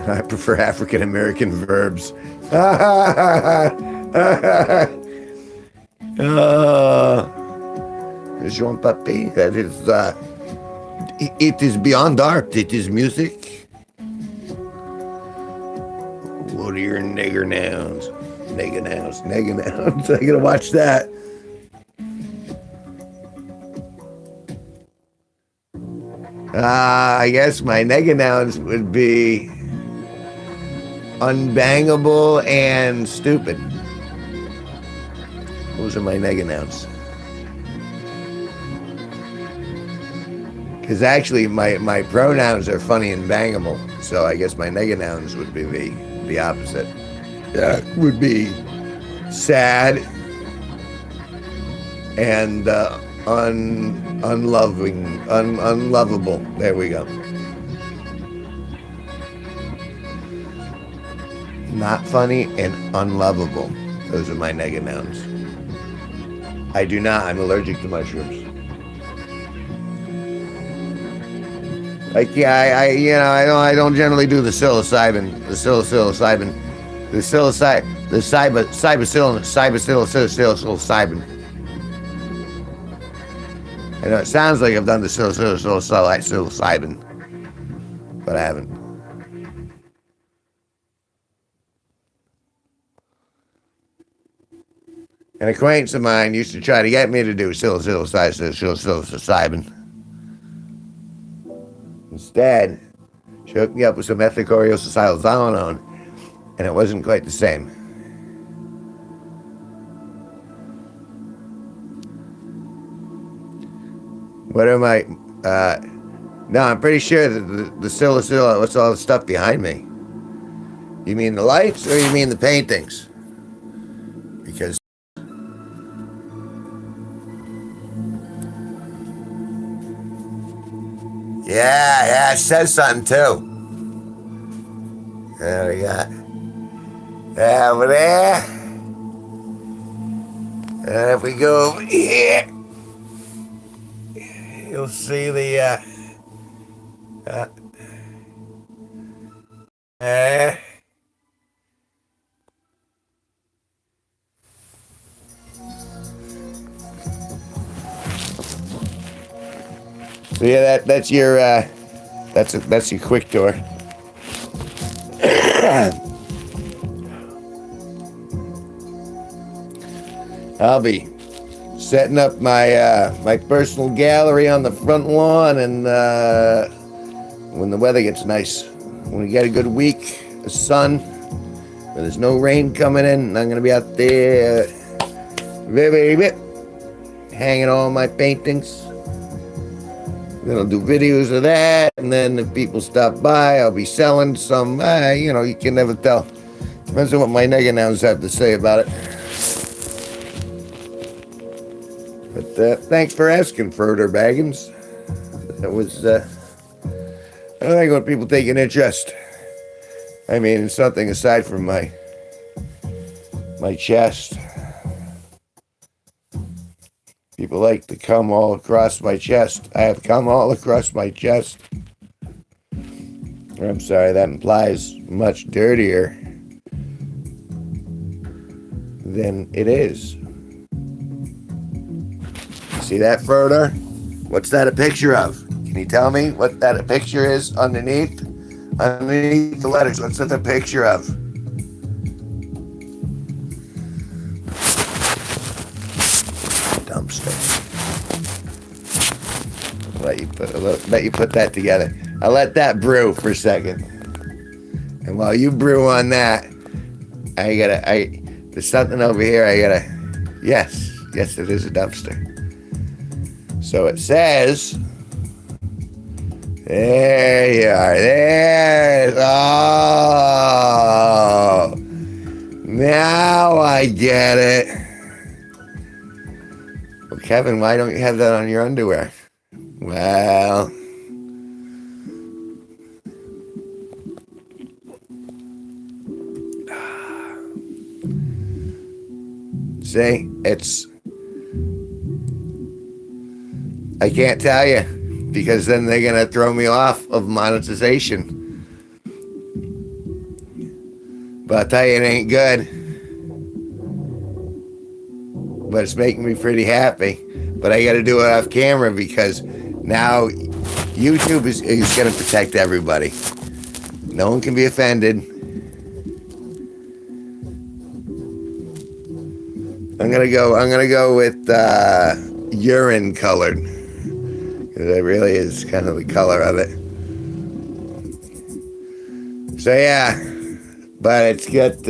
I prefer African American verbs. Jean Papi, that is, it is beyond art. It is music. What are your nigger nouns? Nigga nouns. I gotta watch that. I guess my nigga nouns would be unbangable and stupid. Those are my nigga nouns. Because actually my pronouns are funny and bangable, so I guess my nigga nouns would be the opposite. That would be sad and unlovable. There we go. Not funny and unlovable. Those are my nigga nouns. I'm allergic to mushrooms. Like, yeah, I don't generally do the psilocybin. I know it sounds like I've done the psilocybin, but I haven't. An acquaintance of mine used to try to get me to do psilocybin. Instead, she hooked me up with some ethylchlorosilazolone, and it wasn't quite the same. What am I? No, I'm pretty sure that the psilocybin, what's all the stuff behind me? You mean the lights, or you mean the paintings? Because yeah, it says something too. There we got. Over there. And if we go over here, you'll see the so yeah, that's your that's your quick tour. I'll be setting up my my personal gallery on the front lawn, and when the weather gets nice, when we get a good week of sun, when there's no rain coming in, I'm gonna be out there, hanging all my paintings. Then I'll do videos of that, and then if people stop by, I'll be selling some. You can never tell. Depends on what my nigga nouns have to say about it. But thanks for asking, Froder Baggins. That was, I like when people take an interest. I mean, in something aside from my chest. People like to come all across my chest. I have come all across my chest. I'm sorry, that implies much dirtier than it is. See that, Froder? What's that a picture of? Can you tell me what that a picture is underneath? Underneath the letters, what's that the picture of? Dumpster. Let you put that together. I'll let that brew for a second. And while you brew on that, there's something over here yes, it is a dumpster. So it says, there you are, there, oh, now I get it. Well, Kevin, why don't you have that on your underwear? Well, see, I can't tell you, because then they're going to throw me off of monetization. But I'll tell you, it ain't good. But it's making me pretty happy. But I got to do it off camera, because now YouTube is going to protect everybody. No one can be offended. I'm gonna go with urine colored. It really is kind of the color of it. So yeah, but it's got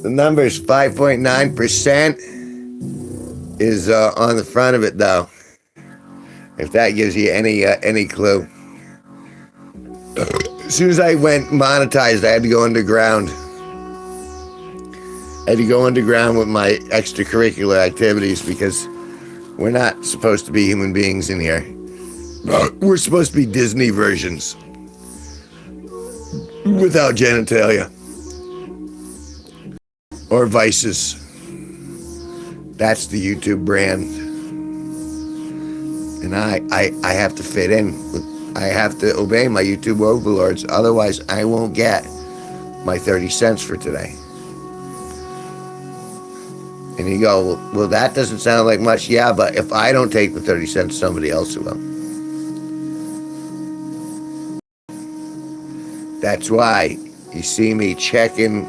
the number's 5.9% is on the front of it, though. If that gives you any clue. As soon as I went monetized, I had to go underground. I had to go underground with my extracurricular activities, because we're not supposed to be human beings in here. We're supposed to be Disney versions without genitalia or vices. That's the YouTube brand. And I have to fit in. I have to obey my YouTube overlords. Otherwise, I won't get my 30 cents for today. And you go, well, that doesn't sound like much. Yeah, but if I don't take the 30 cents, somebody else will. That's why you see me checking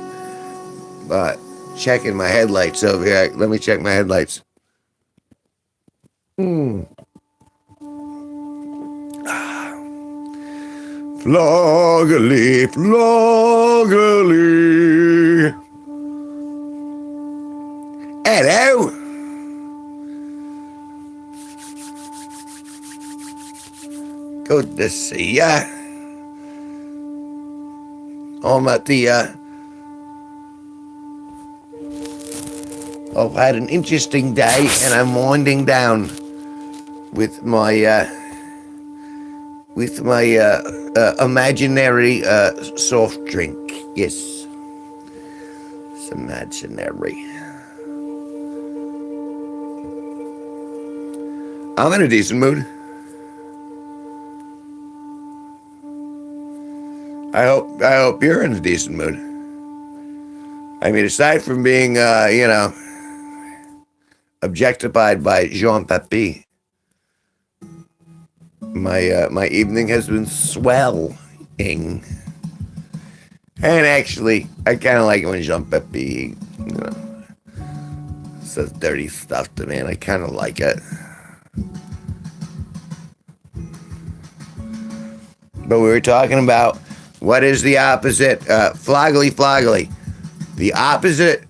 my headlights over here. Let me check my headlights. Floggily, floggily. Hello. Good to see ya. I'm at the, I've had an interesting day, and I'm winding down with my imaginary soft drink. Yes, it's imaginary. I'm in a decent mood. I hope you're in a decent mood. I mean, aside from being, objectified by Jean Papi, my evening has been swelling. And actually, I kind of like it when Jean Papi, says dirty stuff to me, and I kind of like it. But we were talking about what is the opposite, floggily. The opposite,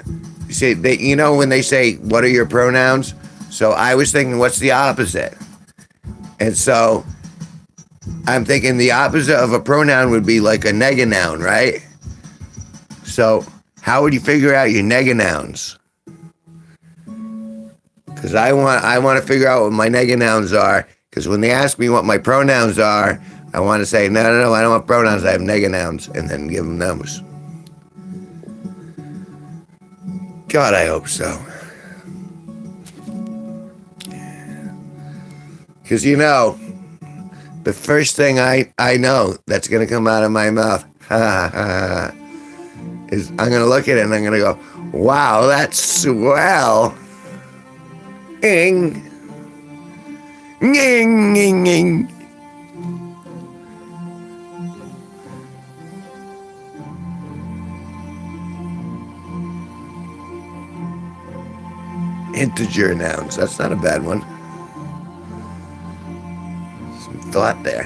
say, when they say, what are your pronouns? So I was thinking, what's the opposite? And so I'm thinking the opposite of a pronoun would be like a neganoun, right? So how would you figure out your neganouns? Because I want to figure out what my neganouns are. Because when they ask me what my pronouns are, I want to say, no, I don't want pronouns, I have neganouns, and then give them those. God, I hope so. Because, the first thing I know that's going to come out of my mouth is I'm going to look at it and I'm going to go, wow, that's swell. Ing. Ing, ing, ing. Integer nouns. That's not a bad one. Some thought there.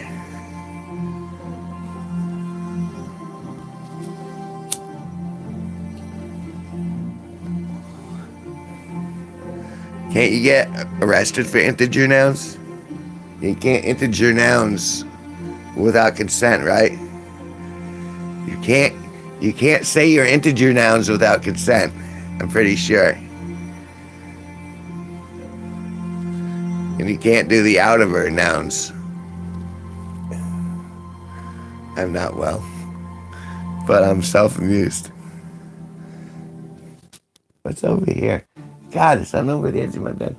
Can't you get arrested for integer nouns? You can't integer nouns without consent, right? You can't say your integer nouns without consent. I'm pretty sure. And you can't do the out of her nouns. I'm not well, but I'm self-amused. What's over here? God, it's on over the edge of my bed.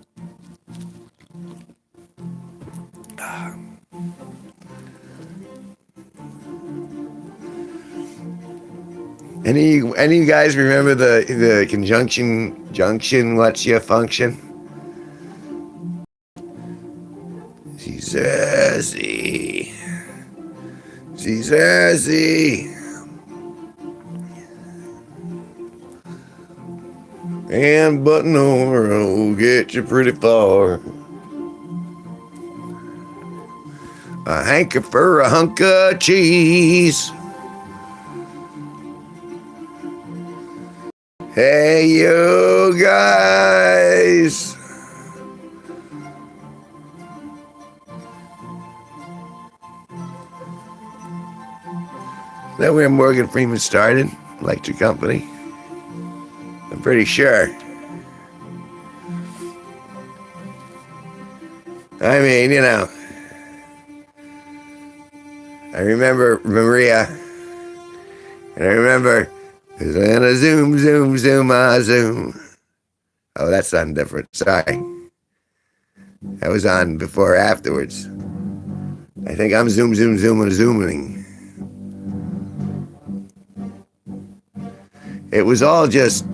Any of you guys remember the conjunction junction? What's your function? She's easy. She's easy. And button over will get you pretty far. A hanker for a hunk of cheese. Hey, you guys. Is that where Morgan Freeman started? Electric Company? I'm pretty sure. I mean, you know, I remember Maria, and I remember, and a zoom, zoom, zoom, zoom. Oh, that's something different. Sorry. That was on before or afterwards. I think I'm zoom, zoom, zooming, zooming. It was all just,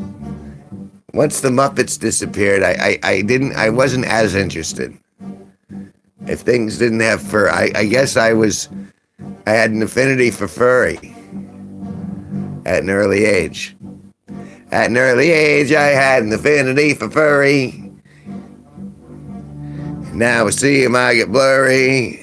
once the Muppets disappeared, I wasn't as interested. If things didn't have fur, I guess I had an affinity for furry at an early age. At an early age, I had an affinity for furry. Now I see him, I get blurry.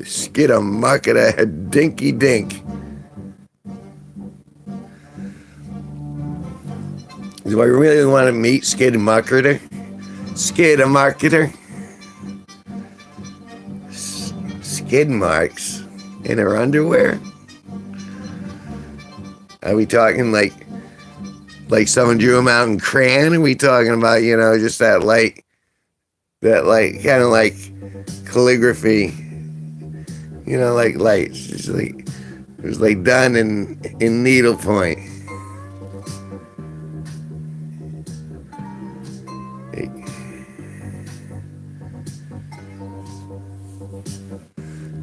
Skid a marketer, dinky dink. Do I really want to meet Skid a marketer? Skid a marketer? Skid marks in her underwear? Are we talking like someone drew them out in crayon? Are we talking about, you know, just that kind of like calligraphy? You know, like lights. It's like, it was like done in needlepoint.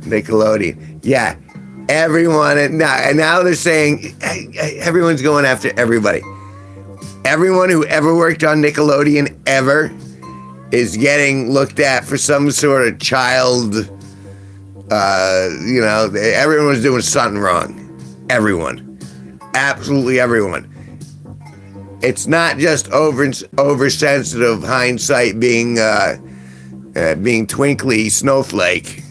Nickelodeon. Yeah. Everyone, and now they're saying everyone's going after everybody. Everyone who ever worked on Nickelodeon ever is getting looked at for some sort of child, you know, everyone was doing something wrong. Everyone. Absolutely everyone. It's not just oversensitive hindsight being twinkly snowflake.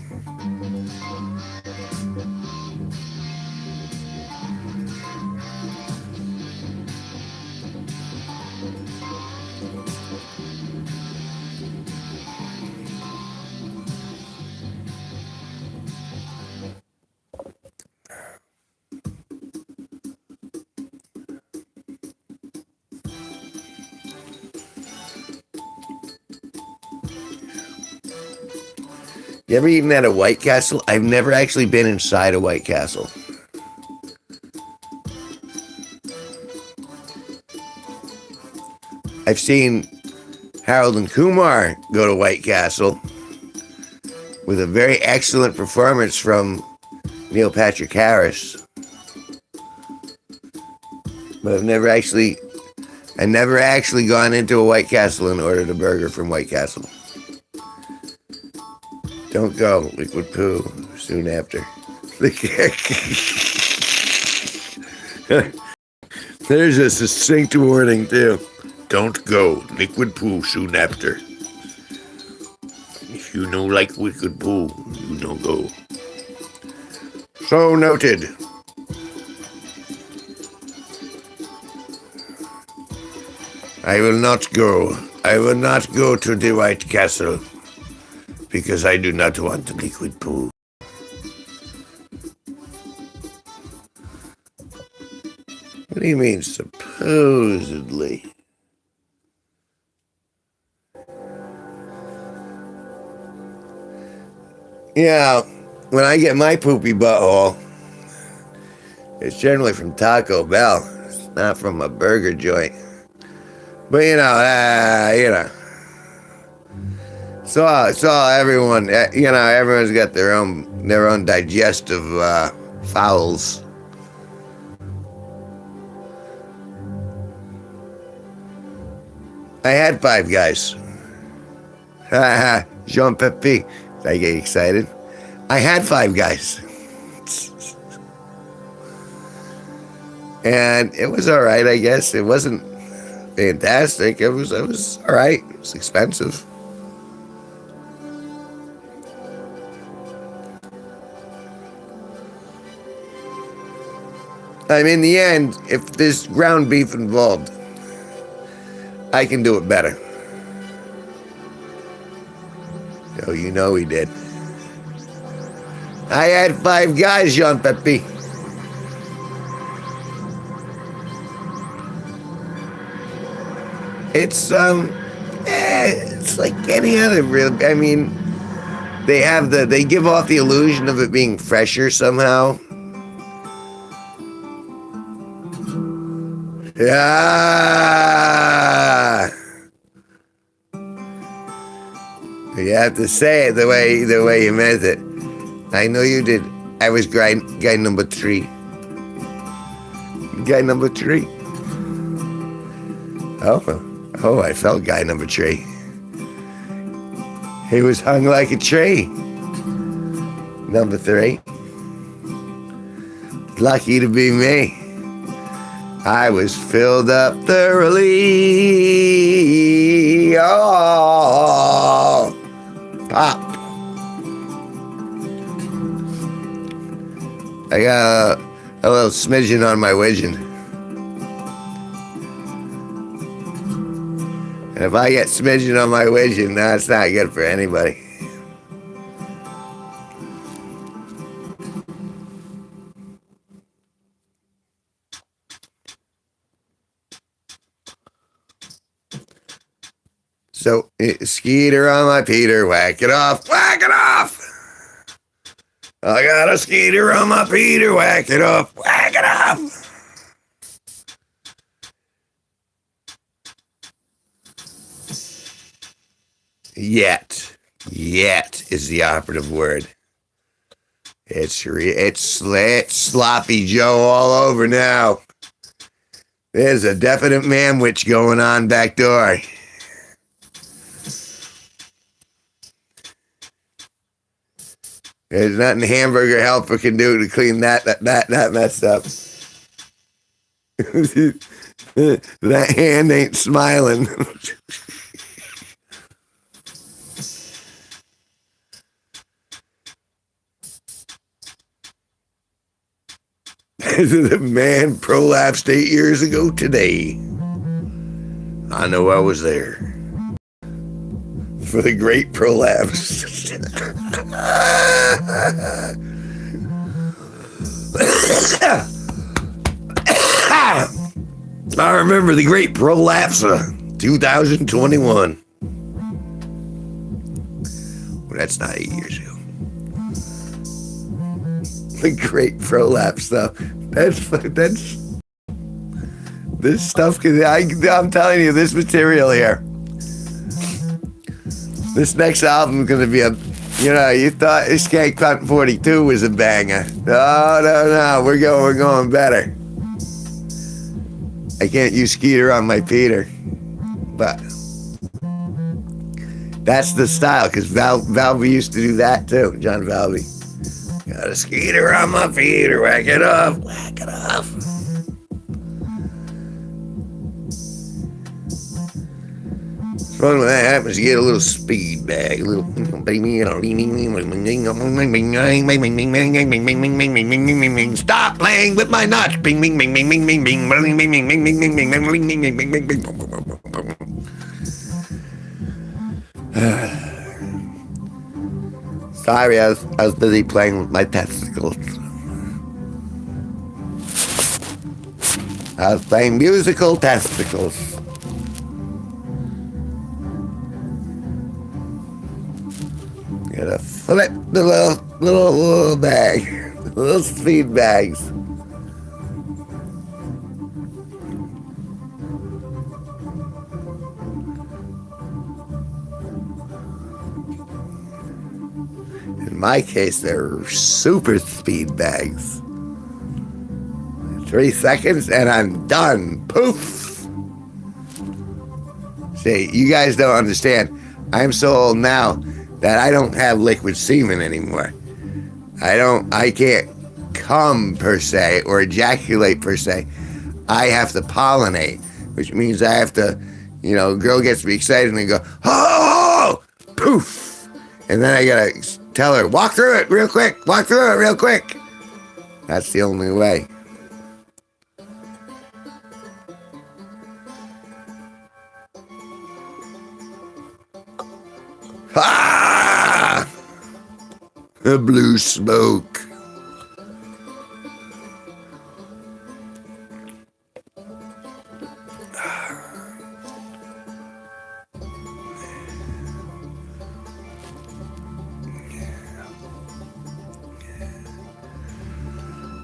You ever eaten at a White Castle? I've never actually been inside a White Castle. I've seen Harold and Kumar go to White Castle with a very excellent performance from Neil Patrick Harris. But I've never actually gone into a White Castle and ordered a burger from White Castle. Don't go. Liquid poo soon after. There's a succinct warning, too. Don't go. Liquid poo soon after. If you know like liquid poo, you don't go. So noted. I will not go. I will not go to the White Castle. Because I do not want liquid poo. What do you mean, supposedly? Yeah, when I get my poopy butthole, it's generally from Taco Bell. It's not from a burger joint. But So everyone, everyone's got their own digestive fouls. I had Five Guys. Jean Pepe. I get excited. I had Five Guys. And it was all right, I guess. It wasn't fantastic. It was all right. It was expensive. I mean, in the end, if there's ground beef involved, I can do it better. Oh, you know he did. I had Five Guys, Jean Pepe. It's like any other real. I mean, they give off the illusion of it being fresher somehow. Yeah. You have to say it the way you meant it. I know you did. I was guy number 3. Guy number 3. Oh, I felt guy number 3. He was hung like a tree. Number 3. Lucky to be me. I was filled up thoroughly. Oh, pop. I got a little smidgen on my widgeon. And if I get smidgen on my widgeon, that's not good for anybody. So, skeeter on my Peter, whack it off, whack it off. I got a skeeter on my Peter, whack it off, whack it off. Yet is the operative word. It's sloppy Joe all over now. There's a definite man witch going on back door. There's nothing Hamburger Helper can do to clean that mess up. That hand ain't smiling. The man prolapsed 8 years ago today. I know I was there. For the great prolapse. I remember the great prolapse 2021. Well, that's not 8 years ago. The great prolapse, though. That's this stuff. I'm telling you, this material here. This next album is gonna be you thought Skank Cotton 42 was a banger. No, we're going better. I can't use Skeeter on my Peter, but that's the style, because Valvey used to do that too, John Valvey. Got a Skeeter on my Peter, whack it off, whack it off. Fun when that happens, you get a little speed bag, a little baby. Stop playing with my nuts. Bing, bing, bing, bing, bing, bing, bing, bing, bing, bing, bing, bing, bing, bing, bing, bing, bing, bing, bing. Sorry, I was busy playing with my testicles. I was playing musical testicles. Gotta flip the little bag, little speed bags. In my case, they're super speed bags. 3 seconds and I'm done. Poof. See, you guys don't understand. I'm so old now that I don't have liquid semen anymore. I can't come per se or ejaculate per se. I have to pollinate, which means I have to, a girl gets me excited and I go, oh, poof. And then I gotta tell her, walk through it real quick. That's the only way. Ah! The blue smoke.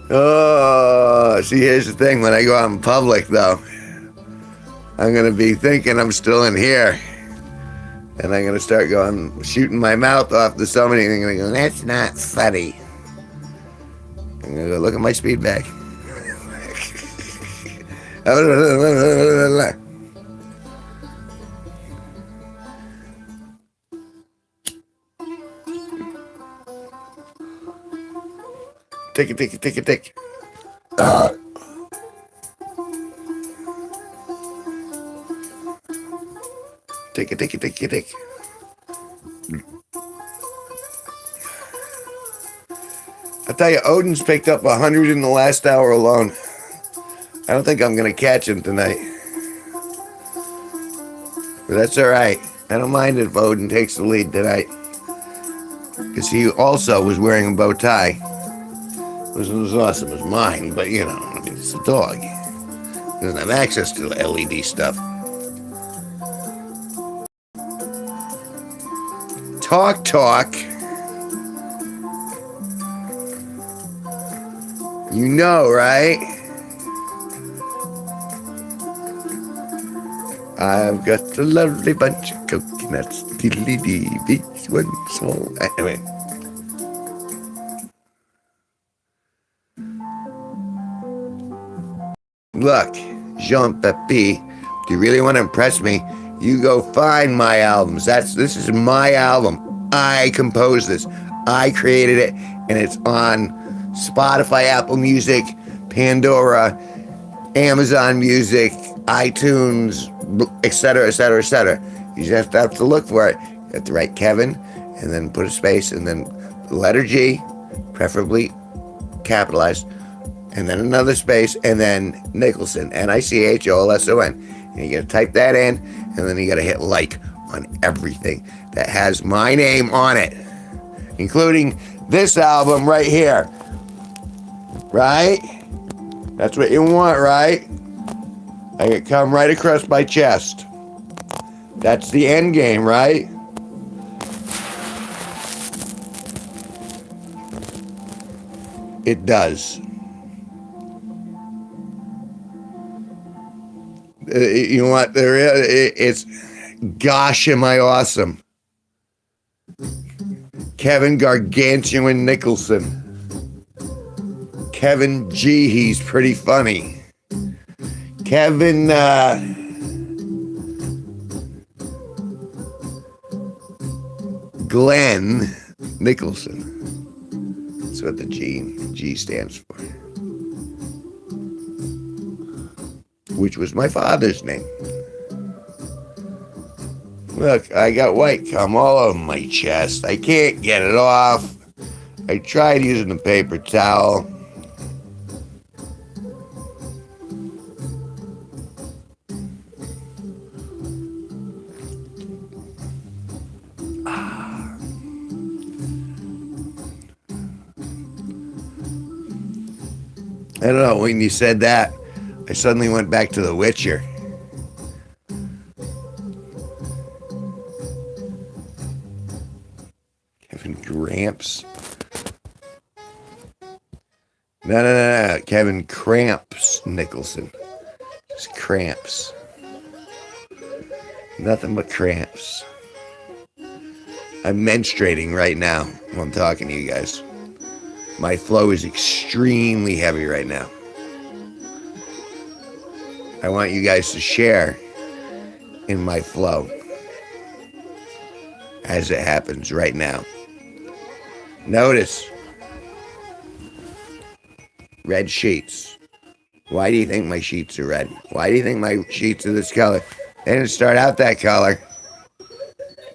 Oh, see, here's the thing. When I go out in public, though, I'm going to be thinking I'm still in here. And I'm going to start shooting my mouth off to somebody, and I'm going to go, that's not funny. I'm going to go, look at my speed bag. Take it. Take it. I tell you, Odin's picked up 100 in the last hour alone. I don't think I'm going to catch him tonight. But that's all right. I don't mind if Odin takes the lead tonight. Because he also was wearing a bow tie. It was as awesome as mine, but it's a dog. He doesn't have access to the LED stuff. Talk. You know, right? I've got a lovely bunch of coconuts. Diddly-dee, each one small. Anyway. Look, Jean-Papi, if you really want to impress me, you go find my albums. This is my album. I composed this. I created it, and it's on Spotify, Apple Music, Pandora, Amazon Music, iTunes, etc. You just have to look for it. You have to write Kevin, and then put a space, and then the letter G, preferably capitalized, and then another space, and then Nicholson, Nicholson. And you gotta type that in, and then you gotta hit like on everything that has my name on it, including this album right here. Right? That's what you want, right? I could come right across my chest. That's the end game, right? It does. You know what? It's, gosh, am I awesome? Kevin Gargantuan Nicholson. Kevin G, he's pretty funny. Kevin, Glenn Nicholson. That's what the G stands for. Which was my father's name. Look, I got white cum all over my chest. I can't get it off. I tried using a paper towel. I don't know, when you said that, I suddenly went back to The Witcher. Kevin Gramps. No. Kevin Cramps Nicholson. Just cramps. Nothing but cramps. I'm menstruating right now while I'm talking to you guys. My flow is extremely heavy right now. I want you guys to share in my flow as it happens right now. Notice red sheets. Why do you think my sheets are red? Why do you think my sheets are this color? They didn't start out that color.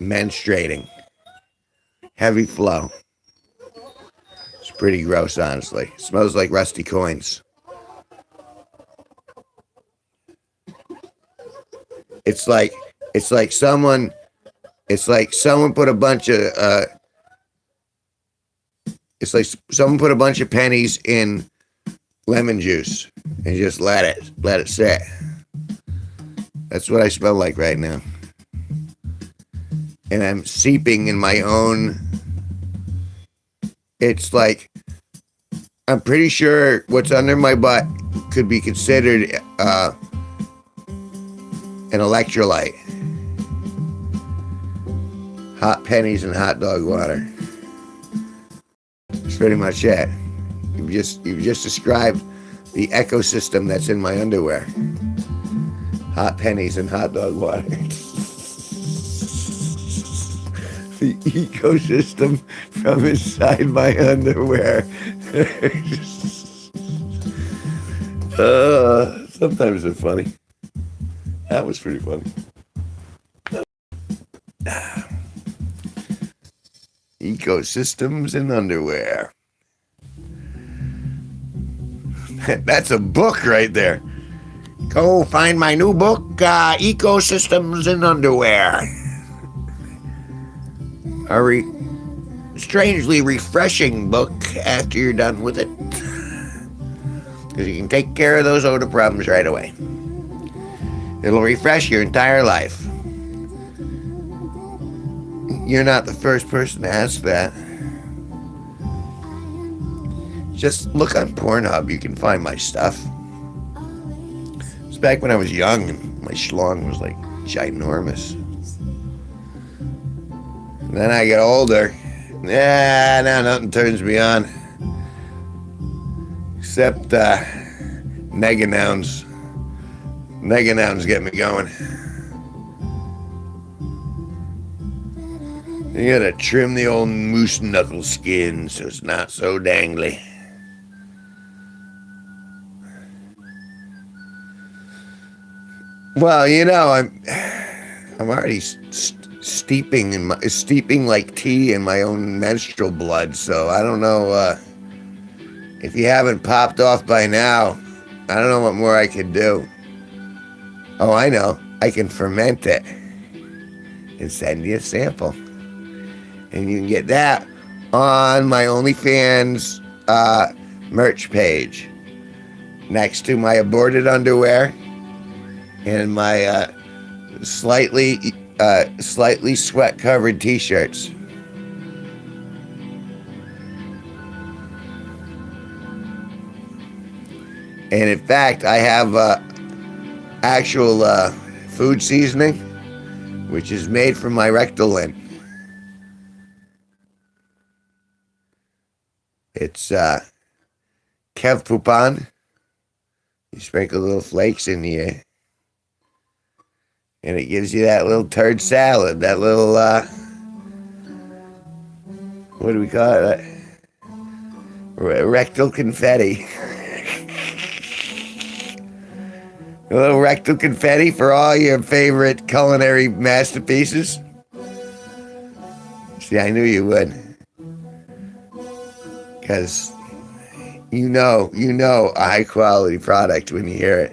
Menstruating. Heavy flow. It's pretty gross, honestly. It smells like rusty coins. It's like someone put a bunch of it's like someone put a bunch of pennies in lemon juice and just let it sit. That's what I smell like right now. And I'm seeping in my own. It's like, I'm pretty sure what's under my butt could be considered an electrolyte. Hot pennies and hot dog water. That's pretty much it. You've just described the ecosystem that's in my underwear. Hot pennies and hot dog water. The ecosystem from inside my underwear. Sometimes they're funny. That was pretty funny. Ecosystems in underwear. That's a book right there. Go find my new book, Ecosystems in Underwear. A strangely refreshing book after you're done with it. Because you can take care of those odor problems right away. It'll refresh your entire life. You're not the first person to ask that. Just look on Pornhub, you can find my stuff. It's back when I was young and my schlong was like ginormous. And then I get older. Now nothing turns me on. Except mega nouns. Mega nouns get me going. You gotta trim the old moose knuckle skin so it's not so dangly. Well, you know, I'm already steeping like tea in my own menstrual blood, so I don't know if you haven't popped off by now. I don't know what more I could do. Oh, I know. I can ferment it and send you a sample. And you can get that on my OnlyFans merch page. Next to my aborted underwear and my slightly sweat-covered t-shirts. And in fact, I have actual food seasoning, which is made from my rectal lint. It's Kev Poupon. You sprinkle little flakes in the air. And it gives you that little turd salad, that little, what do we call it? Rectal confetti. A little rectal confetti for all your favorite culinary masterpieces. See, I knew you would. Because you know a high quality product when you hear it.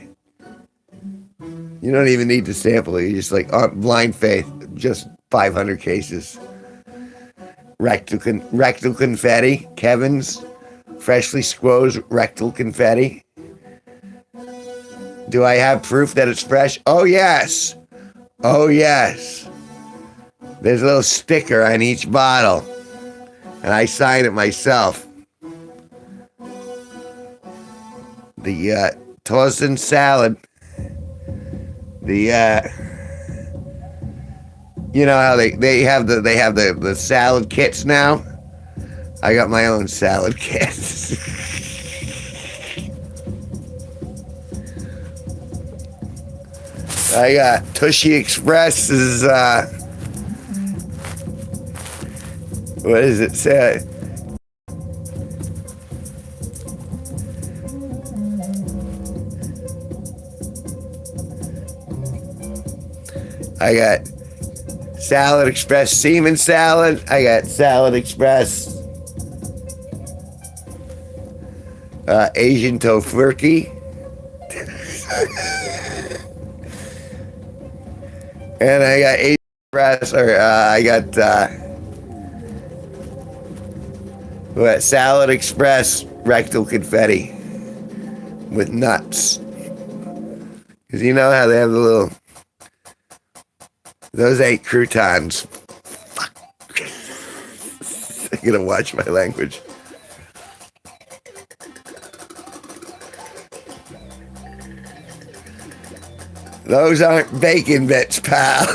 You don't even need to sample it. You just like, oh, blind faith, just 500 cases. Rectal confetti, Kevin's freshly squoze rectal confetti. Do I have proof that it's fresh? Oh, yes. Oh, yes. There's a little sticker on each bottle, and I sign it myself. The Torsten salad. The you know how they have the salad kits now? I got my own salad kits. I got Tushy Express's what does it say? I got Salad Express Seaman Salad. I got Salad Express Asian Tofurkey. And I got Asian Express, or I got what, Salad Express rectal confetti with nuts. Because you know how they have the little... Those ain't croutons. Fuck. I'm gonna watch my language. Those aren't bacon bits, pal.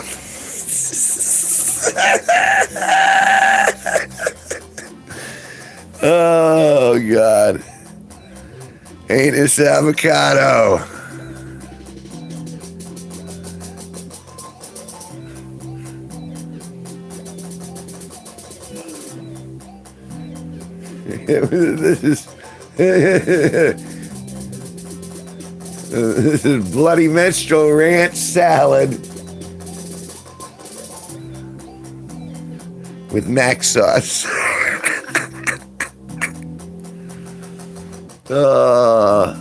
Oh, God. Ain't this avocado? This is Bloody Minstrel Ranch salad with mac sauce. Oh,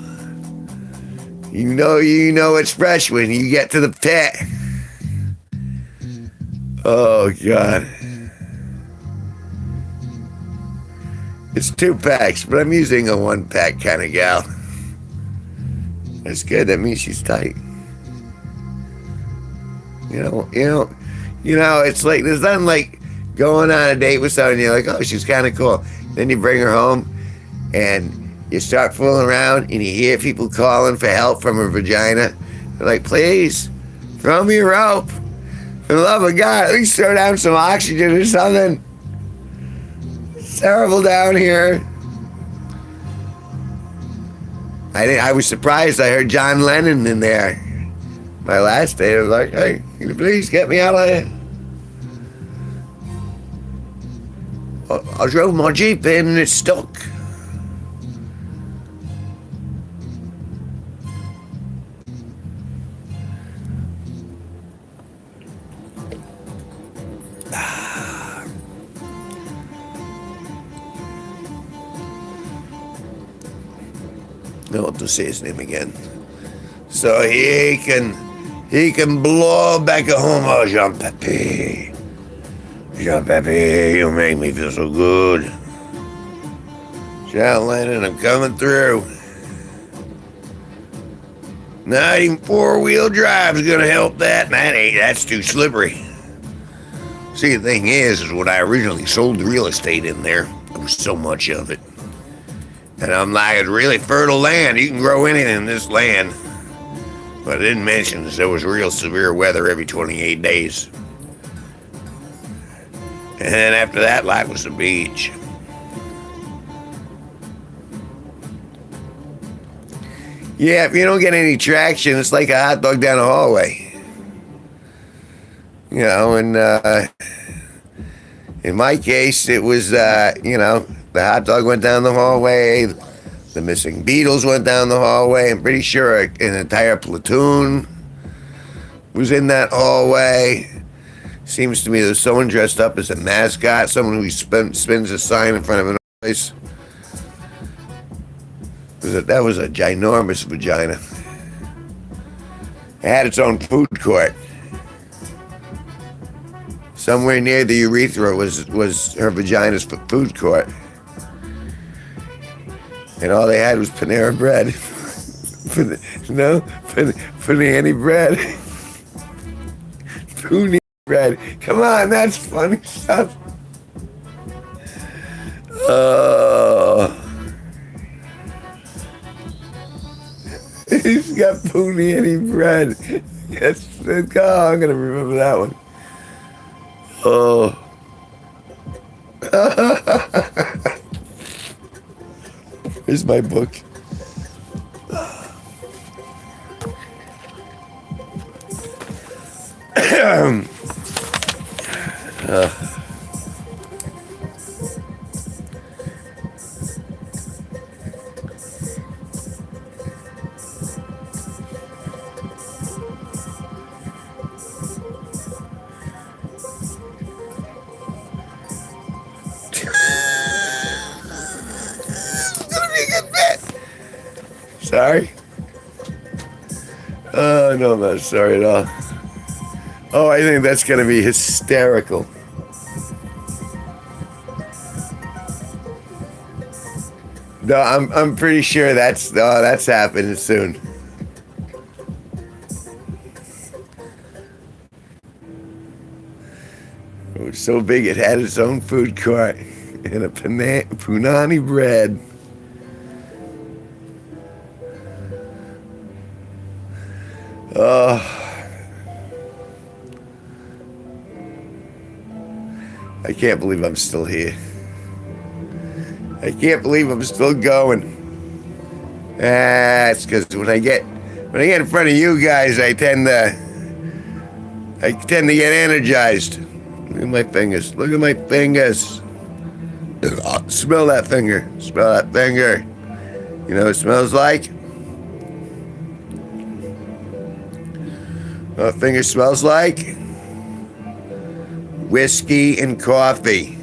you know it's fresh when you get to the pit. Oh, God. It's 2 packs, but I'm using a 1-pack kind of gal. That's good. That means she's tight. You know, it's like, there's nothing like going on a date with someone and you're like, oh, she's kind of cool. Then you bring her home and you start fooling around and you hear people calling for help from her vagina. They're like, please, throw me a rope. For the love of God, at least throw down some oxygen or something. It's terrible down here. I was surprised I heard John Lennon in there. My last day, I was like, hey, can you please get me out of here? I drove my Jeep in and it's stuck. I want to say his name again. So he can blow back at home. Oh, Jean-Papi. Jean-Papi, you make me feel so good. John Lennon, I'm coming through. Not even 4-wheel drive's gonna help that. That's too slippery. See, the thing is when I originally sold the real estate in there was so much of it. And I'm like, it's really fertile land. You can grow anything in this land. But I didn't mention is there was real severe weather every 28 days. And then after that, life was the beach. Yeah, if you don't get any traction, it's like a hot dog down the hallway. You know, and in my case, it was, the hot dog went down the hallway, The missing Beatles went down the hallway. I'm pretty sure an entire platoon was in that hallway. Seems to me there's someone dressed up as a mascot, someone who spins a sign in front of an place. That was a ginormous vagina. It had its own food court. Somewhere near the urethra was her vagina's food court. And all they had was Panera bread. Panani bread. Poonie bread. Come on, that's funny stuff. He's got Poonie bread. Yes, I'm gonna remember that one. Oh. Here's my book. Sorry? Oh, no, I'm not sorry at all. Oh, I think that's going to be hysterical. No, I'm pretty sure that's happening soon. It was so big it had its own food court and a punani bread. Oh. I can't believe I'm still here. I can't believe I'm still going. It's because when I get in front of you guys, I tend to get energized. Look at my fingers. Look at my fingers. Smell that finger. Smell that finger. You know what it smells like? What finger smells like? Whiskey and coffee.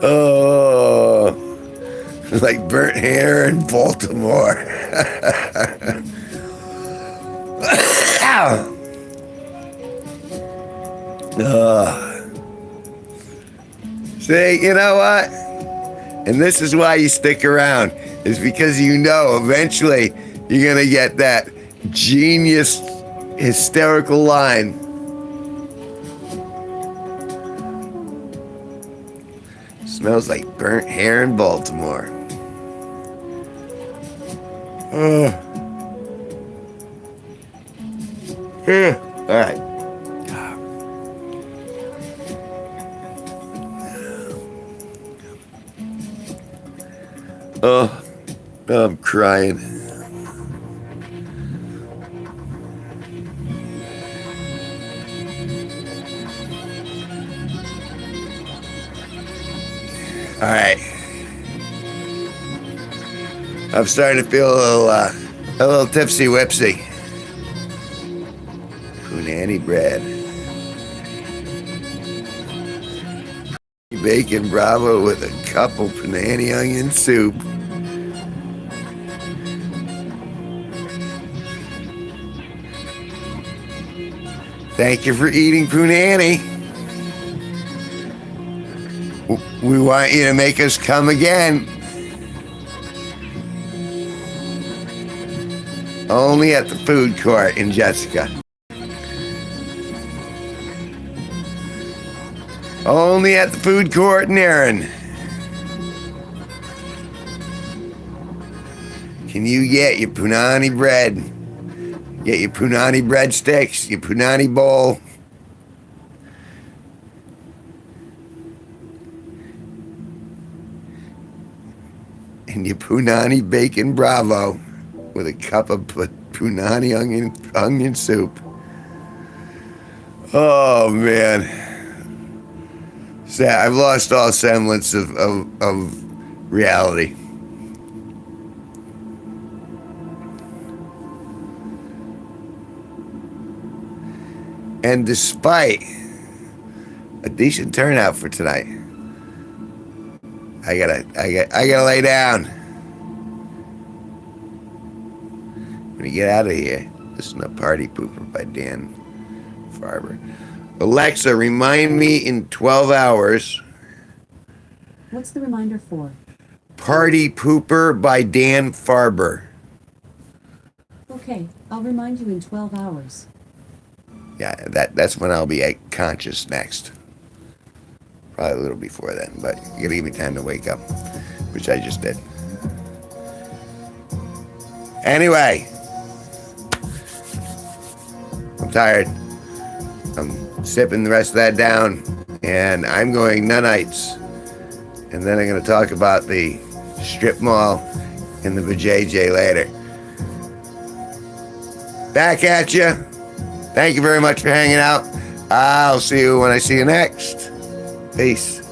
Oh, like burnt hair in Baltimore. See, you know what? And this is why you stick around, is because you know eventually you're going to get that genius, hysterical line. Smells like burnt hair in Baltimore. Yeah. All right. Oh, I'm crying. All right. I'm starting to feel a little tipsy-whipsy. Punani bread. Bacon Bravo with a couple Punani onion soup. Thank you for eating Punani. We want you to make us come again. Only at the food court in Jessica. Only at the food court in Erin. Can you get your Punani bread? Get your Punani breadsticks, your Punani bowl. and your punani bacon bravo with a cup of punani onion soup. Oh man, I've lost all semblance of reality. And despite a decent turnout for tonight, I gotta lay down. When you get out of here, listen to Party Pooper by Dan Farber. Alexa, remind me in 12 hours. What's the reminder for? Party Pooper by Dan Farber. Okay, I'll remind you in 12 hours. Yeah, that's when I'll be conscious next. Probably a little before then, but you gotta give me time to wake up, which I just did. Anyway, I'm tired. I'm sipping the rest of that down, and I'm going nunites. And then I'm going to talk about the strip mall and the vajayjay later. Back at you. Thank you very much for hanging out. I'll see you when I see you next. Peace.